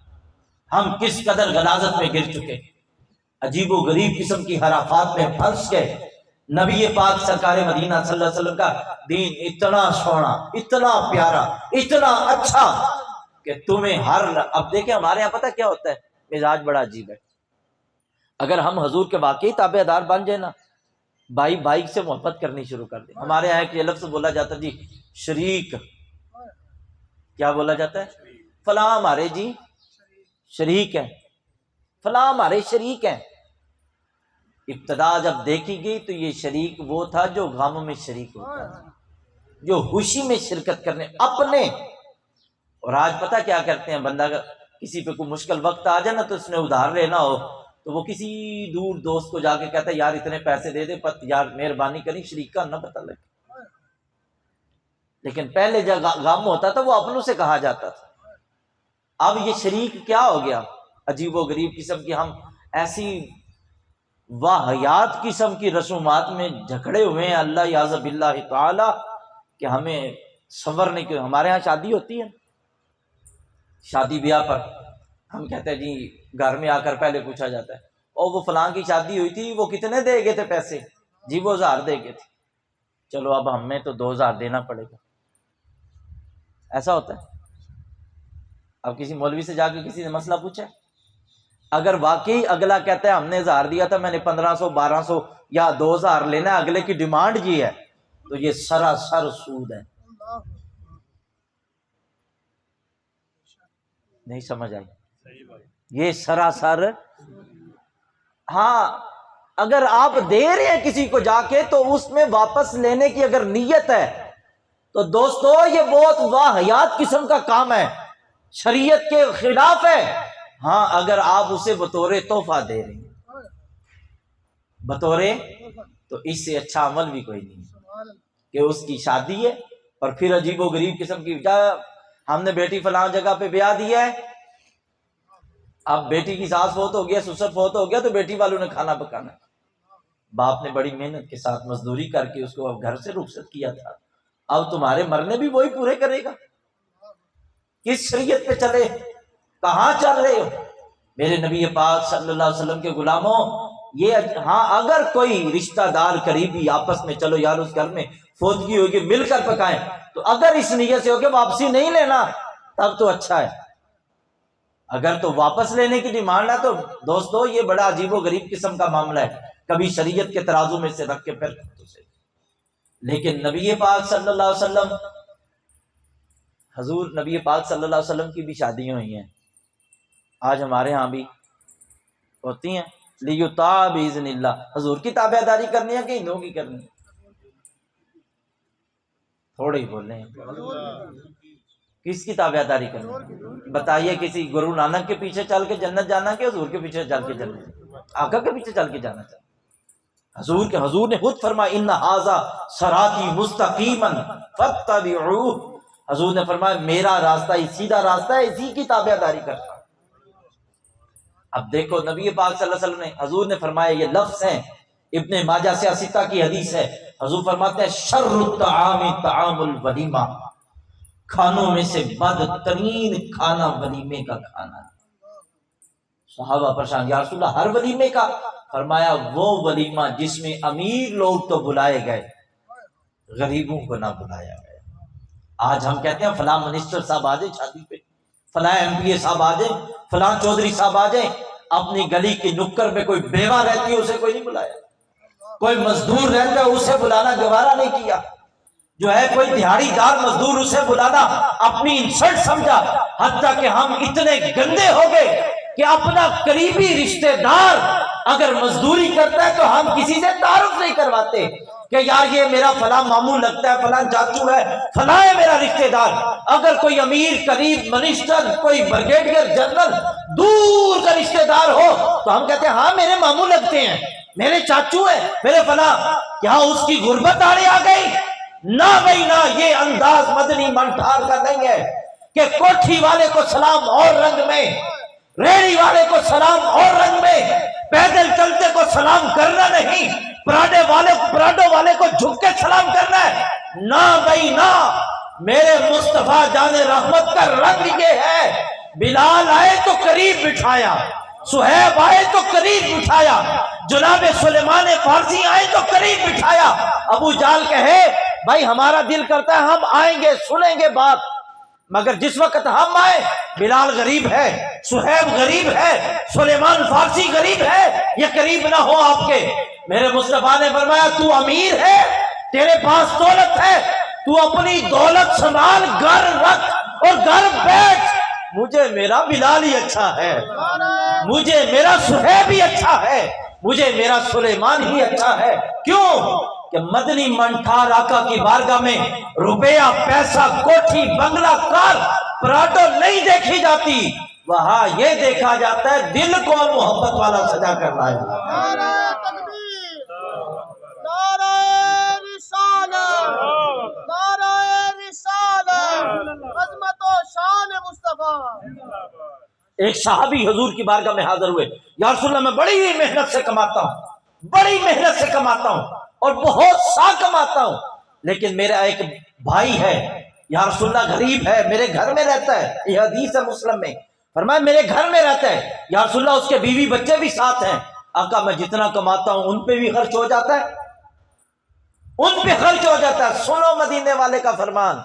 A: ہم کس قدر غلاظت میں گر چکے، عجیب و غریب قسم کی خرافات میں پھنس گئے۔ نبی پاک سرکار مدینہ صلی اللہ علیہ وسلم کا دین اتنا سونا، اتنا پیارا، اتنا اچھا کہ تمہیں اب دیکھیں ہمارے یہاں پتہ کیا ہوتا ہے، مزاج بڑا عجیب ہے۔ اگر ہم حضور کے واقعی تابع دار بن جائیں نا، بھائی بھائی سے محبت کرنی شروع کر دیں۔ ہمارے یہاں ایک لفظ بولا جاتا ہے جی شریک، کیا بولا جاتا ہے؟ فلاں ہمارے جی شریک ہیں، فلاں ہمارے شریک ہیں۔ ابتدا جب دیکھی گئی تو یہ شریک وہ تھا جو غم میں شریک ہوتا تھا، جو خوشی میں شرکت کرنے اپنے۔ اور آج پتہ کیا کرتے ہیں، بندہ کسی پہ کوئی مشکل وقت آ جائے نا تو اس نے ادھار لینا ہو تو وہ کسی دور دوست کو جا کے کہتا ہے یار اتنے پیسے دے دے، یار مہربانی کری شریک کا نہ پتہ لگے۔ لیکن پہلے جب غم ہوتا تھا وہ اپنوں سے کہا جاتا تھا، اب یہ شریک کیا ہو گیا؟ عجیب و غریب قسم کی ہم ایسی واہیات قسم کی رسومات میں جھگڑے ہوئے ہیں اللہ یعذ باللہ تعالی کہ ہمیں صبر نہیں۔ کہ ہمارے ہاں شادی ہوتی ہے، شادی بیاہ پر ہم کہتے ہیں جی گھر میں آ کر پہلے پوچھا جاتا ہے اور وہ فلاں کی شادی ہوئی تھی وہ کتنے دے گئے تھے پیسے؟ جی وہ 1000 دے گئے تھے۔ چلو اب ہمیں تو 2000 دینا پڑے گا، ایسا ہوتا ہے۔ اب کسی مولوی سے جا کے کسی نے مسئلہ پوچھا، اگر واقعی اگلا کہتا ہے ہم نے 1000 دیا تھا، میں نے 1500 1200 یا 2000 لینا ہے، اگلے کی ڈیمانڈ یہ ہے، تو یہ سراسر سود ہے۔ نہیں سمجھ آئی؟ یہ سراسر، ہاں اگر آپ دے رہے ہیں کسی کو جا کے تو اس میں واپس لینے کی اگر نیت ہے تو دوستو یہ بہت واہیات قسم کا کام ہے، شریعت کے خلاف ہے۔ ہاں اگر آپ اسے بطور تحفہ دے رہے ہیں، بطور، تو اس سے اچھا عمل بھی کوئی نہیں کہ اس کی شادی ہے اور پھر عجیب و غریب قسم کی ہم نے بیٹی فلاں جگہ پہ بیاہ دیا ہے، اب بیٹی کی ساس فوت ہو گیا، سسر فوت ہو گیا تو بیٹی والوں نے کھانا پکانا ہے۔ باپ نے بڑی محنت کے ساتھ مزدوری کر کے اس کو اب گھر سے رخصت کیا تھا، اب تمہارے مرنے بھی وہی پورے کرے گا؟ کس شریعت پہ چلے، کہاں چل رہے ہو میرے نبی پاک صلی اللہ علیہ وسلم کے غلاموں؟ یہ ہاں اگر کوئی رشتہ دار قریبی آپس میں چلو یار اس گھر میں فوتگی ہوگی مل کر پکائیں، تو اگر اس نیت سے ہو کہ واپسی نہیں لینا تب تو اچھا ہے، اگر تو واپس لینے کی ڈیمانڈ ہے تو دوستو یہ بڑا عجیب و غریب قسم کا معاملہ ہے، کبھی شریعت کے ترازو میں سے رکھ کے پھر سے۔ لیکن نبی پاک صلی اللہ علیہ وسلم، حضور نبی پاک صلی اللہ علیہ وسلم کی بھی شادیاں ہوئی ہیں، آج ہمارے ہاں بھی ہوتی ہیں، لیطاع باذن اللہ۔ حضور کی تابع داری کرنی ہے کہ ہندوؤں کی کرنی ہے؟ تھوڑے ہی بول رہے ہیں، کس کی تابع داری کرنی ہے؟ بتائیے، کسی گرو نانک کے پیچھے چل کے جنت جانا کہ حضور کے پیچھے چل کے جنت، آقا کے پیچھے چل کے جانا چاہیے؟ حضور نے خود فرمایا ان ھذا صراطی مستقیما فاتبعوہ، حضور نے فرمایا میرا راستہ ہی سیدھا راستہ ہے، اسی کی تابع داری کرتا ہوں۔ اب دیکھو نبی پاک صلی اللہ علیہ وسلم نے، حضور نے فرمایا، یہ لفظ ہیں ابن ماجہ سے ستہ کی حدیث ہے، حضور فرماتے ہیں شر الطعام طعام الولیمہ، کھانوں میں سے بدترین کھانا ولیمے کا کھانا ہے۔ صحابہ پریشان، یا رسول اللہ ہر ولیمے کا؟ فرمایا وہ ولیمہ جس میں امیر لوگ تو بلائے گئے، غریبوں کو نہ بلایا گیا۔ آج ہم کہتے ہیں فلاں منسٹر صاحب آ جائیں شادی پہ، فلاں ایم پی اے صاحب آ جائیں، فلاں چودھری صاحب آ جائیں، اپنی گلی کی نکڑ پہ کوئی بیوہ رہتی ہے اسے کوئی نہیں بلایا، کوئی مزدور رہتا ہے اسے بلانا گوارا نہیں کیا، جو ہے کوئی دیہڑی دار مزدور اسے بلانا اپنی انسلٹ سمجھا، حتیٰ کہ ہم اتنے گندے ہو گئے کہ اپنا قریبی رشتہ دار اگر مزدوری کرتا ہے تو ہم کسی سے تعارف نہیں کرواتے کہ یار یہ میرا فلاں ماموں لگتا ہے، فلاں چاچو ہے، فلاں ہے میرا رشتہ دار۔ اگر کوئی امیر قریب منسٹر، کوئی بریگیڈیئر جنرل دور کا رشتہ دار ہو تو ہم کہتے ہیں ہاں میرے ماموں لگتے ہیں، میرے چاچو ہے، میرے فلاں۔ کیا اس کی غربت آڑے آ گئی؟ نہ بھائی نہ، یہ انداز مدنی منٹھار کا نہیں ہے کہ کوٹھی والے کو سلام اور رنگ میں، ریڑھی والے کو سلام اور رنگ میں، پیدل چلتے کو سلام کرنا نہیں، پراڈو والے کو جھک کے سلام کرنا ہے۔ نہ بھائی نہ، میرے مصطفیٰ جان رحمت کا رنگ یہ ہے، بلال آئے تو قریب بٹھایا، صہیب آئے تو قریب بٹھایا، جناب سلیمان فارسی آئے تو قریب بٹھایا۔ ابو جہل کہے بھائی ہمارا دل کرتا ہے ہم آئیں گے سنیں گے بات، مگر جس وقت ہم آئے بلال غریب ہے، صہیب غریب ہے، سلیمان فارسی غریب ہے، یہ قریب نہ ہو آپ کے۔ میرے مصطفیٰ نے فرمایا تو امیر ہے، تیرے پاس دولت ہے، تو اپنی دولت سنبھال، گھر رکھ اور گھر بیٹھ، مجھے میرا بلال ہی اچھا ہے، مجھے میرا صہیب ہی اچھا ہے، مجھے میرا سلیمان ہی اچھا ہے۔ کیوں کہ مدنی منٹھار آقا کی بارگاہ میں روپیہ، پیسہ، کوٹھی، بنگلہ، کار، پراڈو نہیں دیکھی جاتی، وہاں یہ دیکھا جاتا ہے دل کو محبت والا سجا کر لائے۔
B: نعرہ تکبیر، نعرہ رسالت، نعرہ رسالت، عظمت و شان مصطفیٰ۔
A: ایک صحابی حضور کی بارگاہ میں حاضر ہوئے، یا رسول اللہ میں بڑی محنت سے کماتا ہوں، بڑی محنت سے کماتا ہوں اور بہت سا کماتا ہوں، لیکن میرا ایک بھائی ہے یا رسول اللہ غریب ہے، میرے گھر میں رہتا ہے، یہ حدیث ہے مسلم میں، فرمایا میرے گھر میں رہتا ہے، یا رسول اللہ اس کے بیوی بچے بھی ساتھ ہیں، آقا میں جتنا کماتا ہوں ان پہ بھی خرچ ہو جاتا ہے، ان پہ خرچ ہو جاتا ہے۔ سنو مدینے والے کا فرمان،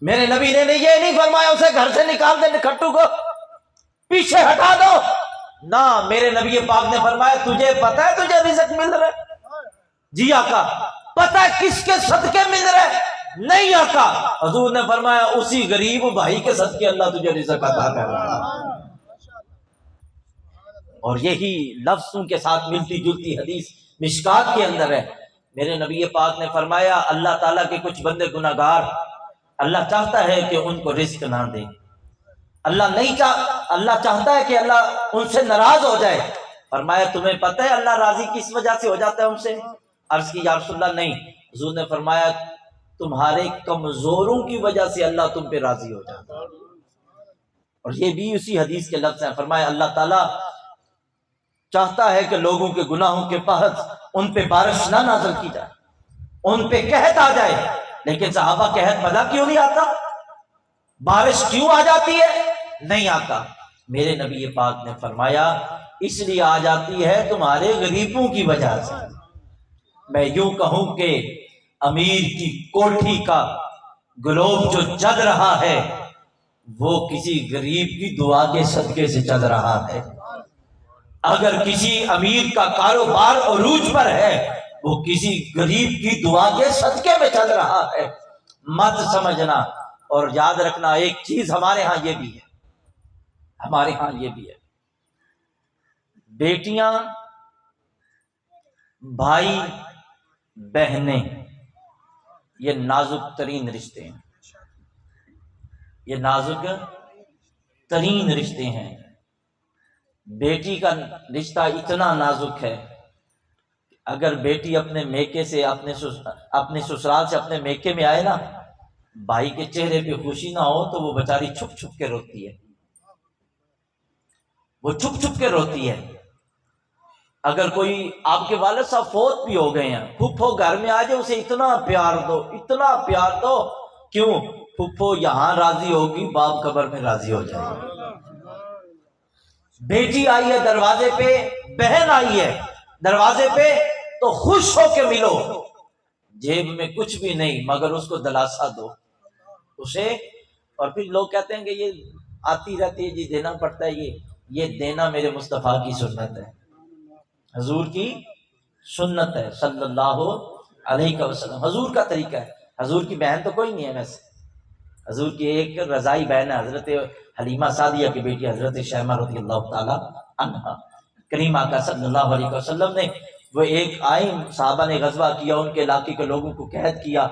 A: میرے نبی نے یہ نہیں فرمایا اسے گھر سے نکال دے، نکھٹو کو پیچھے ہٹا دو، نہ، میرے نبی پاک نے فرمایا تجھے پتا ہے تجھے رزق مل رہا ہے؟ جی آقا۔ پتا ہے کس کے صدقے مل رہا ہے؟ نہیں آقا۔ حضور نے فرمایا اسی غریب بھائی کے صدقے اللہ تجھے رزق عطا کر رہا ہے۔ اور یہی لفظوں کے ساتھ ملتی جلتی حدیث مشکات کے اندر ہے، میرے نبی پاک نے فرمایا اللہ تعالیٰ کے کچھ بندے گناہگار، اللہ چاہتا ہے کہ ان کو رزق نہ دے، اللہ چاہتا ہے کہ اللہ ان سے ناراض ہو جائے۔ فرمایا تمہیں پتہ ہے اللہ راضی کس وجہ سے ہو جاتا ہے ان سے؟ عرض کی یا رسول اللہ نہیں۔ حضور نے فرمایا تمہارے کمزوروں کی وجہ سے اللہ تم پہ راضی ہو جاتا ہے۔ اور یہ بھی اسی حدیث کے لفظ ہیں، فرمایا اللہ تعالیٰ چاہتا ہے کہ لوگوں کے گناہوں کے باعث ان پہ بارش نہ نازل کی جائے، ان پہ قحط آ جائے، لیکن صحابہ قحط بھلا کیوں نہیں آتا؟ بارش کیوں آ جاتی ہے؟ نہیں آتا۔ میرے نبی پاک نے فرمایا اس لیے آ جاتی ہے تمہارے غریبوں کی وجہ سے۔ میں یوں کہوں کہ امیر کی کوٹھی کا گلوب جو چل رہا ہے وہ کسی غریب کی دعا کے صدقے سے چل رہا ہے۔ اگر کسی امیر کا کاروبار عروج پر ہے وہ کسی غریب کی دعا کے صدقے میں چل رہا ہے، مت سمجھنا۔ اور یاد رکھنا ایک چیز ہمارے ہاں یہ بھی ہے، ہمارے ہاں یہ بھی ہے، بیٹیاں، بھائی، بہنیں، یہ نازک ترین رشتے ہیں، یہ نازک ترین رشتے ہیں۔ بیٹی کا رشتہ اتنا نازک ہے، اگر بیٹی اپنے میکے سے، اپنے سسرال سے اپنے میکے میں آئے نا، بھائی کے چہرے پہ خوشی نہ ہو تو وہ بیچاری چھپ چھپ کے روتی ہے، وہ چھپ چھپ کے روتی ہے۔ اگر کوئی آپ کے والد صاحب فوت بھی ہو گئے ہیں، پھپھو گھر میں آ جائے اسے اتنا پیار دو، اتنا پیار دو، کیوں؟ پھپھو یہاں راضی ہوگی، باپ قبر میں راضی ہو جائے گا۔ بیٹی آئی ہے دروازے پہ، بہن آئی ہے دروازے پہ، تو خوش ہو کے ملو، جیب میں کچھ بھی نہیں مگر اس کو دلاسا دو اسے۔ اور پھر لوگ کہتے ہیں کہ یہ آتی رہتی ہے جی دینا پڑتا ہے، یہ دینا میرے مصطفیٰ کی سنت ہے، حضور کی سنت ہے صلی اللہ علیہ وسلم، حضور کا طریقہ ہے۔ حضور کی بہن تو کوئی نہیں ہے ویسے، حضور کی ایک رضائی بہن ہے حضرت حلیمہ سعدیہ کی بیٹی حضرت شیمہ رضی اللہ تعالی عنہا۔ کریم آقا صلی اللہ علیہ وسلم نے وہ ایک آئی، صحابہ نے غزوہ کیا، ان کے علاقے کے لوگوں کو قید کیا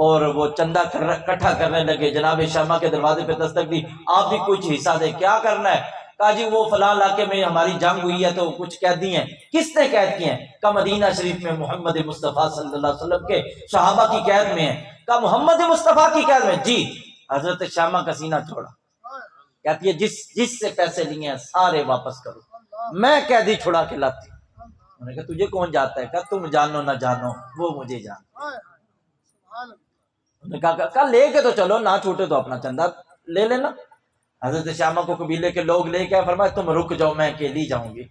A: اور وہ چندہ اکٹھا کرنے لگے، جناب شیمہ کے دروازے پہ دستک دی، آپ بھی کچھ حصہ دیں۔ کیا کرنا ہے؟ کہا جی وہ فلاں علاقے میں ہماری جنگ ہوئی ہے تو کچھ قیدی ہیں۔ کس نے قید کیے ہیں؟ کہا مدینہ شریف میں محمد مصطفیٰ صلی اللہ علیہ وسلم کے صحابہ کی قید میں ہیں۔ کہا محمد مصطفیٰ کی قید میں؟ جی۔ حضرت شیمہ کا سینہ چھوڑا، کہتی ہے جس سے پیسے لیے ہیں سارے واپس کرو، میں قیدی چھڑا کے لاتی ہوں۔ انہوں نے کہا تجھے کون جاتا ہے؟ کہا تم جانو نہ جانو وہ مجھے جانتا۔ انہوں نے کہا لے کے تو چلو، نہ چھوٹے تو اپنا چندہ لے لینا۔ حضرت شیمہ کو قبیلے کے لوگ لے کے فرمایا تم رک جاؤ، میں اکیلی جاؤں گی۔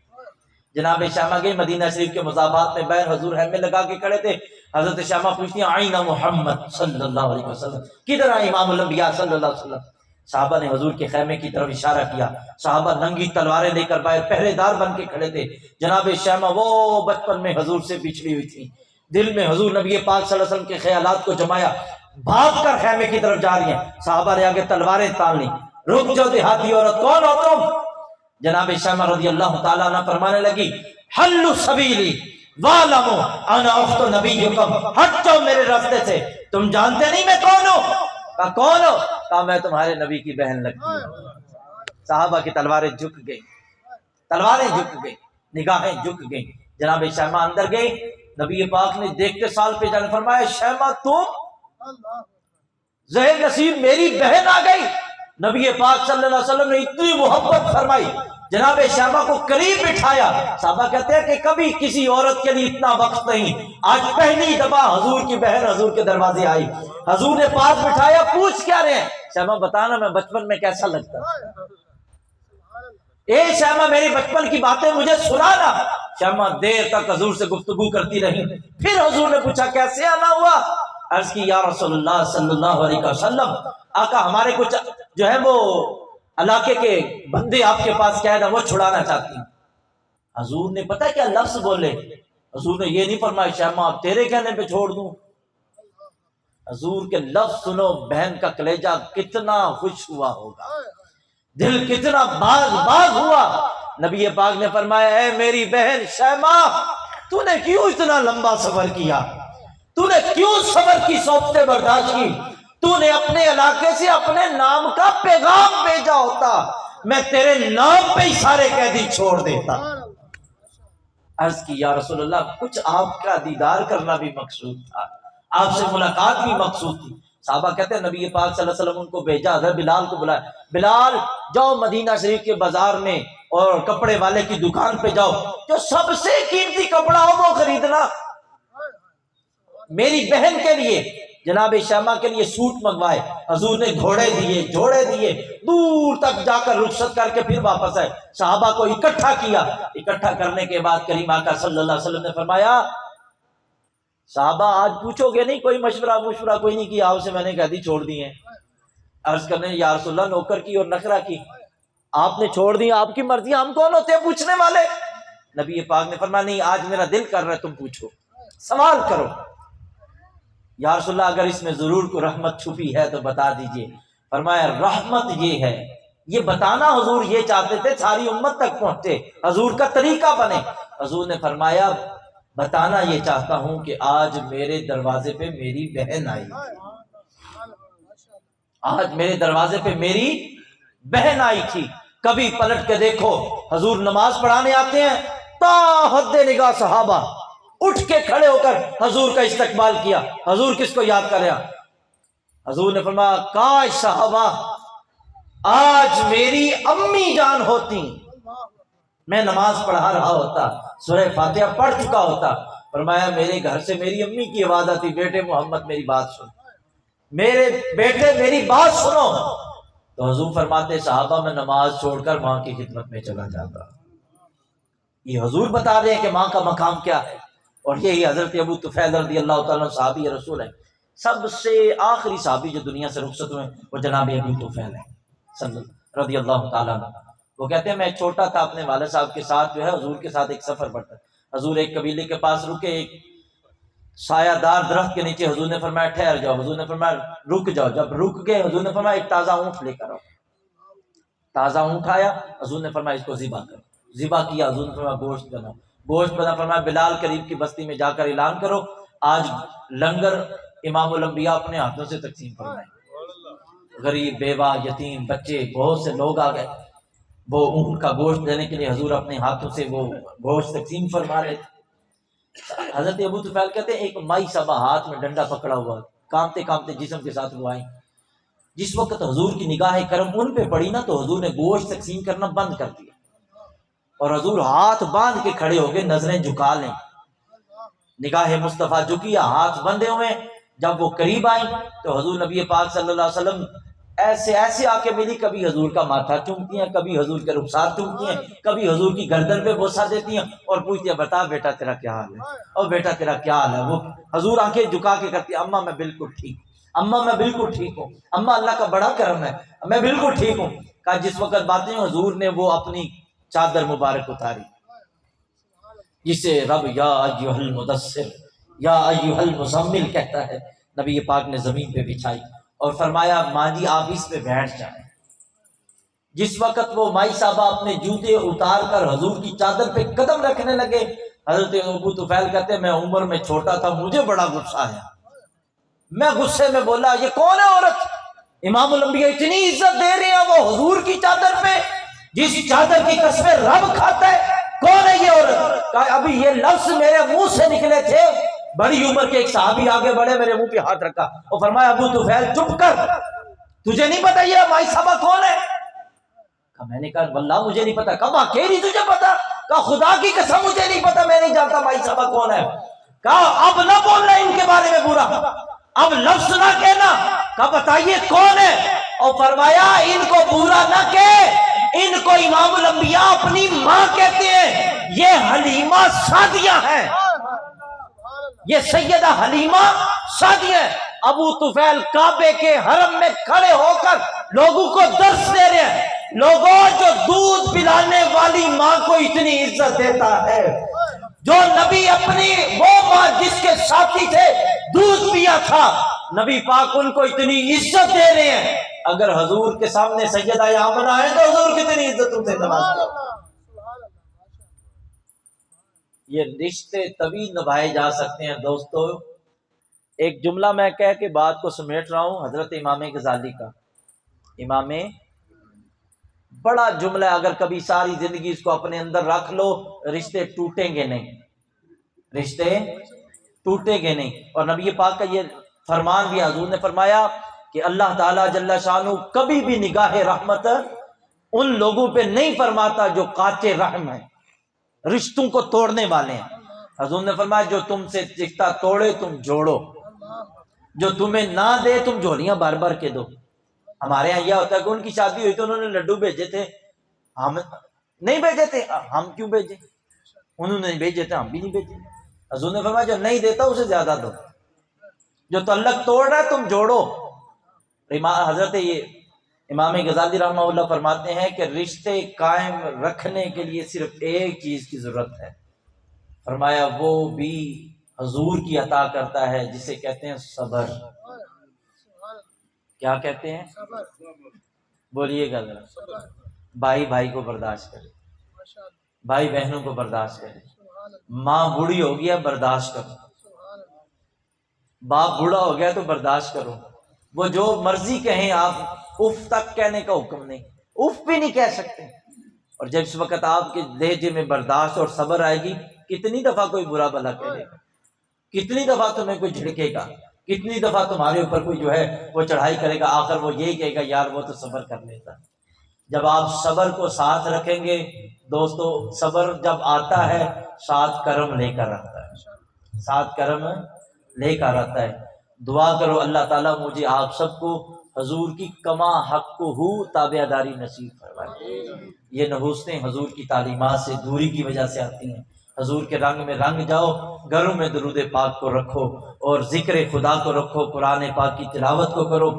A: جناب شیمہ گئی مدینہ شریف کے مضافات میں، بہر حضور خیمے لگا کے کھڑے تھے۔ حضرت شیمہ پوچھتی ہیں آئین محمد صلی اللہ علیہ وسلم، کدھر آئے امام الانبیاء صلی اللہ علیہ وسلم؟ صحابہ نے حضور کے خیمے کی طرف اشارہ کیا، صحابہ ننگی تلواریں لے کر باہر پہرے دار بن کے کھڑے تھے۔ جناب شیمہ وہ بچپن میں حضور سے بچھڑی ہوئی تھی، دل میں حضور نبی پاک صلی اللہ علیہ وسلم کے خیالات کو جمایا، بھاگ کر خیمے کی طرف جا رہی ہیں۔ صحابہ نے آگے تلواریں تان لی، رک جاؤ دیہاتی عورت، کون ہو تم؟ جناب شیمہ رضی اللہ تعالیٰ عنہ فرمانے لگی حلوا سبیلی واعلموا انا اخت نبیکم، ہٹ جاؤ میرے راستے سے، تم جانتے نہیں میں کون ہوں؟ کہا کون ہو؟ کہا میں تمہارے نبی کی بہن لگتی ہوں۔ صحابہ کی تلواریں جھک گئی، تلواریں جھک گئی، نگاہیں جھک گئی۔ جناب شیمہ اندر گئی، نبی پاک نے دیکھتے سال پہ جان فرمایا شیمہ تم؟ زہر نصیب میری بہن آ گئی۔ نبی پاک صلی اللہ علیہ وسلم نے اتنی محبت فرمائی، جناب شیمہ کو قریب بٹھایا۔ صحابہ کہتے ہیں کہ کبھی کسی عورت کے لیے اتنا وقت نہیں، آج پہلی دفعہ حضور کی بہن حضور کے دروازے آئی، حضور نے پاس بٹھایا، پوچھ کیا رہے ہیں؟ شیمہ بتانا میں بچپن میں کیسا لگتا، اے شیمہ میری بچپن کی باتیں مجھے سنانا۔ شیمہ دیر تک حضور سے گفتگو کرتی رہی، پھر حضور نے پوچھا کیسے آنا ہوا؟ عرض کی یا رسول اللہ صلی اللہ علیہ وسلم، آقا ہمارے کچھ جو ہے وہ علاقے کے بندے آپ کے پاس قید ہیں، وہ چھڑانا چاہتی ہیں۔ حضور نے پتہ کیا لفظ بولے؟ حضور نے یہ نہیں فرمایا شیمہ آپ تیرے کہنے پہ چھوڑ دوں۔ حضور کے لفظ سنو، بہن کا کلیجہ کتنا خوش ہوا ہوگا، دل کتنا باغ باغ ہوا۔ نبی پاک نے فرمایا اے میری بہن شیمہ، تو نے کیوں اتنا لمبا سفر کیا؟ تو نے کیوں صبر کی صحبتیں برداشت کی؟ تو نے اپنے علاقے سے اپنے نام کا پیغام بھیجا ہوتا، میں تیرے نام پہ ہی سارے قیدی چھوڑ دیتا۔ عرض کی یا رسول اللہ کچھ آپ کا دیدار کرنا بھی مقصود تھا، آپ سے ملاقات بھی مقصود تھی۔ صحابہ کہتے ہیں نبی پاک صلی اللہ علیہ وسلم ان کو بھیجا، حضرت بلال کو بلایا، بلال جاؤ مدینہ شریف کے بازار میں اور کپڑے والے کی دکان پہ جاؤ، جو سب سے قیمتی کپڑا ہو وہ خریدنا۔ میری بہن کے لیے جناب شیمہ کے لیے سوٹ منگوائے، حضور نے گھوڑے دیے، جوڑے دیے، دور تک جا کر رخصت کر کے پھر واپس آئے، صحابہ کو اکٹھا کیا۔ اکٹھا کرنے کے بعد کریم آقا صلی اللہ علیہ وسلم نے فرمایا صحابہ آج پوچھو گے نہیں، کوئی مشورہ کوئی نہیں کیا، آپ سے میں نے قیدی چھوڑ دی ہیں۔ عرض کرنے یا رسول اللہ نوکر کی اور نخرہ کی، آپ نے چھوڑ دی، آپ کی مرضی، ہم کون ہوتے ہیں پوچھنے والے؟ نبی پاک نے فرمایا نہیں آج میرا دل کر رہا ہے تم پوچھو، سوال کرو۔ یا رسول اللہ اگر اس میں ضرور کوئی رحمت چھپی ہے تو بتا دیجئے۔ فرمایا رحمت یہ ہے، یہ بتانا حضور یہ چاہتے تھے ساری امت تک پہنچے، حضور کا طریقہ بنے۔ حضور نے فرمایا بتانا یہ چاہتا ہوں کہ آج میرے دروازے پہ میری بہن آئی، آج میرے دروازے پہ میری بہن آئی تھی۔ کبھی پلٹ کے دیکھو حضور نماز پڑھانے آتے ہیں، تا حد نگاہ صحابہ اٹھ کے کھڑے ہو کر حضور کا استقبال کیا۔ حضور کس کو یاد کر رہے ہیں؟ حضور نے فرمایا کاش صحابہ آج میری امی جان ہوتی، میں نماز پڑھا رہا ہوتا، سورہ فاتحہ پڑھ چکا ہوتا، فرمایا میرے گھر سے میری امی کی آواز آتی، بیٹے محمد میری بات سن، میرے بیٹے میری بات سنو، تو حضور فرماتے صحابہ میں نماز چھوڑ کر ماں کی خدمت میں چلا جاتا۔ یہ حضور بتا رہے ہیں کہ ماں کا مقام کیا ہے، اور یہی حضرت ابو طفیل رضی اللہ تعالیٰ صحابی رسول ہے۔ سب سے آخری صحابی جو دنیا سے رخصت ہوئے وہ جناب ابو طفیل ہے رضی اللہ تعالیٰ عنہ۔ وہ کہتے ہیں میں چھوٹا تھا، اپنے والد صاحب کے ساتھ جو ہے حضور کے ساتھ ایک سفر پر تھا۔ حضور ایک قبیلے کے پاس رکے، ایک سایہ دار درخت کے نیچے، حضور نے فرمایا ٹھہر جاؤ، حضور نے فرمایا رک جاؤ، جب رک گئے حضور نے فرمایا ایک تازہ اونٹ لے کر آؤ، تازہ اونٹ آیا، حضور نے فرمایا اس کو ذبح کرو، ذبح کیا، حضور نے فرمایا گوشت بناؤ، گوشت بنا، فرمایا بلال قریب کی بستی میں جا کر اعلان کرو آج لنگر امام الانبیاء اپنے ہاتھوں سے تقسیم فرمائیں۔ غریب، بیوہ، یتیم، بچے، بہت سے لوگ آ گئے وہ اونٹ کا گوشت دینے کے لیے، حضور اپنے ہاتھوں سے وہ گوشت تقسیم فرما رہے تھے۔ حضرت ابو طفیل کہتے ہیں ایک مائی صاحبہ ہاتھ میں ڈنڈا پکڑا ہوا، کامتے کامتے جسم کے ساتھ وہ آئیں۔ جس وقت حضور کی نگاہ کرم ان پہ پڑی نا، تو حضور نے گوشت تقسیم کرنا بند کر دیا، اور حضور ہاتھ باندھ کے کھڑے ہو گئے، نظریں جھکا لیں، نگاہ مصطفیٰ جھکیا، ہاتھ بندھے ہوئے۔ جب وہ قریب آئیں تو حضور نبی پاک صلی اللہ علیہ وسلم ایسے ایسے آ کے ملی، کبھی حضور کا ماتھا چومتی ہیں، کبھی حضور کے رخسار چومتی ہیں، کبھی حضور کی گردن پہ بوسہ دیتی ہیں اور پوچھتی ہیں بتا بیٹا تیرا کیا حال ہے، اور بیٹا تیرا کیا حال ہے۔ وہ حضور آنکھیں جھکا کے کرتی ہیں اماں میں بالکل ٹھیک ہوں، اماں میں بالکل ٹھیک ہوں، اماں اللہ کا بڑا کرم ہے، میں بالکل ٹھیک ہوں۔ کہا جس وقت باتیں حضور نے وہ اپنی چادر مبارک اتاری، جسے رب یا ایھا المدثر یا ایھا المزمل کہتا ہے، نبی پاک نے زمین پہ بچھائی اور فرمایا ماں جی آپ اس پہ بیٹھ جائیں۔ جس وقت وہ مائی صاحبہ اپنے جوتے اتار کر حضور کی چادر پہ قدم رکھنے لگے، حضرت ابو طفیل کہتے ہیں میں عمر میں چھوٹا تھا، مجھے بڑا غصہ آیا، میں غصے میں بولا یہ کون ہے عورت، امام الانبیاء اتنی عزت دے رہے ہیں وہ حضور کی چادر پہ، جس چادر کی قسمیں رب کھاتا ہے، کون ہے یہ عورت؟ کہا ابھی یہ لفظ میرے منہ سے نکلے تھے، بڑی عمر کے ایک صحابی آگے بڑھے، میرے منہ پہ ہاتھ رکھا اور فرمایا ابو طفیل چپ کر، تجھے نہیں پتا یہ مائی صاحبہ کون ہے؟ کہا میں نے کہا واللہ مجھے نہیں پتا۔ کہا اکیلی تجھے پتا؟ کہا خدا کی قسم مجھے نہیں پتا، میں نہیں جانتا مائی صاحبہ کون ہے۔ کہا اب نہ بولنا ان کے بارے میں برا، اب لفظ نہ کہنا۔ کہا بتائیے کون ہے؟ اور فرمایا ان کو برا نہ کہ، ان کو امام الانبیاء اپنی ماں کہتے ہیں، یہ حلیمہ سعدیہ ہیں، یہ سیدہ حلیمہ سعدیہ۔ ابو طفیل کعبے کے حرم میں کھڑے ہو کر لوگوں کو درس دے رہے ہیں، لوگوں جو دودھ پلانے والی ماں کو اتنی عزت دیتا ہے، جو نبی اپنی وہ ماں جس کے ساتھی تھے دودھ پیا تھا، نبی پاک ان کو اتنی عزت دے رہے ہیں، اگر حضور کے سامنے سیدہ آمنہ ہے تو حضور کتنی عزت ان سے نوازتے ہیں۔ یہ رشتے تبھی نبھائے جا سکتے ہیں دوستو۔ ایک جملہ میں کہہ کے بات کو سمیٹ رہا ہوں، حضرت امام غزالی کا، امام بڑا جملہ ہے، اگر کبھی ساری زندگی اس کو اپنے اندر رکھ لو رشتے ٹوٹیں گے نہیں، رشتے ٹوٹیں گے نہیں۔ اور نبی پاک کا یہ فرمان بھی، حضور نے فرمایا کہ اللہ تعالیٰ جل شانہ کبھی بھی نگاہ رحمت ان لوگوں پہ نہیں فرماتا جو قاطع رحم ہیں، رشتوں کو توڑنے والے ہیں۔ حضور نے فرمایا جو تم سے رشتہ توڑے تم جوڑو، جو تمہیں نہ دے تم جھولیاں بھر بھر کے دو۔ ہمارے یہاں یہ ہوتا ہے کہ ان کی شادی ہوئی تو انہوں نے لڈو بھیجے تھے، ہم نہیں بھیجے تھے، ہم کیوں بھیجے؟ انہوں نے بھیجے تھے، ہم بھی نہیں بھیجے۔ حضور نے فرمایا جو نہیں دیتا اسے زیادہ دو، جو تعلق توڑ رہا ہے تم جوڑو۔ حضرت یہ امام غزالی رحمہ اللہ فرماتے ہیں کہ رشتے قائم رکھنے کے لیے صرف ایک چیز کی ضرورت ہے، فرمایا وہ بھی حضور کی عطا کرتا ہے، جسے کہتے ہیں صبر۔ کیا کہتے ہیں؟ بولیے گا ذرا۔ بھائی بھائی کو برداشت کرے، بھائی بہنوں کو برداشت کرے، ماں بوڑھی ہو گیا برداشت کرو، باپ بوڑھا ہو گیا تو برداشت کرو، وہ جو مرضی کہیں آپ اف تک کہنے کا حکم نہیں، اف بھی نہیں کہہ سکتے۔ اور جب اس وقت آپ کے لہجے میں برداشت اور صبر آئے گی، کتنی دفعہ کوئی برا بھلا کہے گا، کتنی دفعہ تمہیں کوئی جھڑکے گا، کتنی دفعہ تمہارے اوپر کوئی جو ہے وہ چڑھائی کرے گا، آخر وہ یہی کہے گا یار وہ تو صبر کر لیتا۔ جب آپ صبر کو ساتھ رکھیں گے دوستو، صبر جب آتا ہے ساتھ کرم لے کر آتا ہے، ساتھ کرم لے کر آتا ہے۔ دعا کرو اللہ تعالیٰ مجھے آپ سب کو حضور کی کما حق کو ہو تابع داری نصیب فرمائے۔ یہ نحوستیں حضور کی تعلیمات سے دوری کی وجہ سے آتی ہیں۔ حضور کے رنگ میں رنگ جاؤ، گھروں میں درود پاک کو رکھو اور ذکر خدا کو رکھو، قرآن پاک کی تلاوت کو کرو،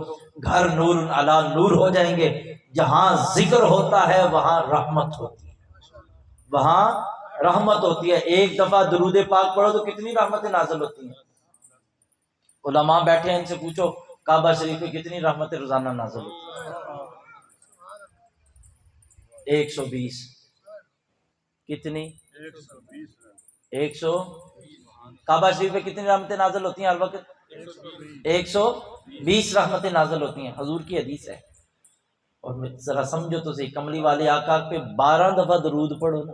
A: گھر نور علی نور ہو جائیں گے۔ جہاں ذکر ہوتا ہے وہاں رحمت ہوتی ہے، وہاں رحمت ہوتی ہے۔ ایک دفعہ درود پاک پڑھو تو کتنی رحمتیں نازل ہوتی ہیں۔ علماء بیٹھے ہیں، ان سے پوچھو کعبہ شریف پہ کتنی رحمتیں روزانہ نازل ہوتی ہیں؟ 120 کتنی؟ 100 کعبہ شریف پہ کتنی رحمتیں نازل ہوتی ہیں ہر وقت؟ 120 رحمتیں نازل ہوتی ہیں، حضور کی حدیث ہے۔ اور ذرا سمجھو تو صحیح، کملی والے آقا پہ 12 دفعہ درود پڑھو نا،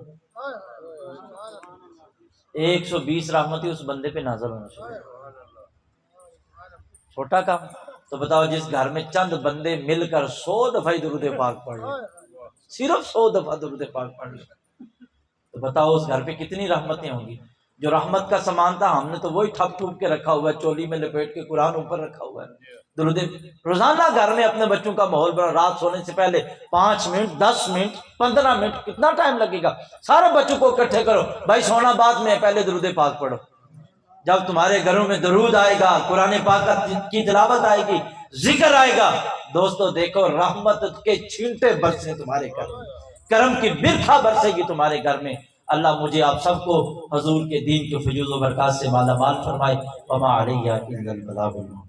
A: 120 رحمتیں اس بندے پہ نازل ہونا چاہیے۔ چھوٹا کام؟ تو بتاؤ جس گھر میں چند بندے مل کر 100 دفعہ درود پاک پڑھ لیں، صرف 100 دفعہ درود پاک پڑھ لیں، تو بتاؤ اس گھر پہ کتنی رحمتیں ہوں گی۔ جو رحمت کا سامان تھا ہم نے تو وہی ٹھپ ٹھوپ کے رکھا ہوا ہے، چولی میں لپیٹ کے قرآن اوپر رکھا ہوا ہے۔ درود روزانہ گھر میں اپنے بچوں کا ماحول بنا، رات سونے سے پہلے 5 منٹ 10 منٹ 15 منٹ کتنا ٹائم لگے گا، سارے بچوں کو اکٹھے کرو، بھائی سونا بعد میں پہلے درود پاک پڑھو۔ جب تمہارے گھروں میں درود آئے گا، قرآن پاک کی تلاوت آئے گی، ذکر آئے گا، دوستو دیکھو رحمت کے چھینٹے برسیں تمہارے گھر میں، کرم کی برکھا برسے گی تمہارے گھر میں۔ اللہ مجھے آپ سب کو حضور کے دین کے فیوز و برکات سے مالا مال فرمائے۔ وما علیہ الا البلاغ المبین۔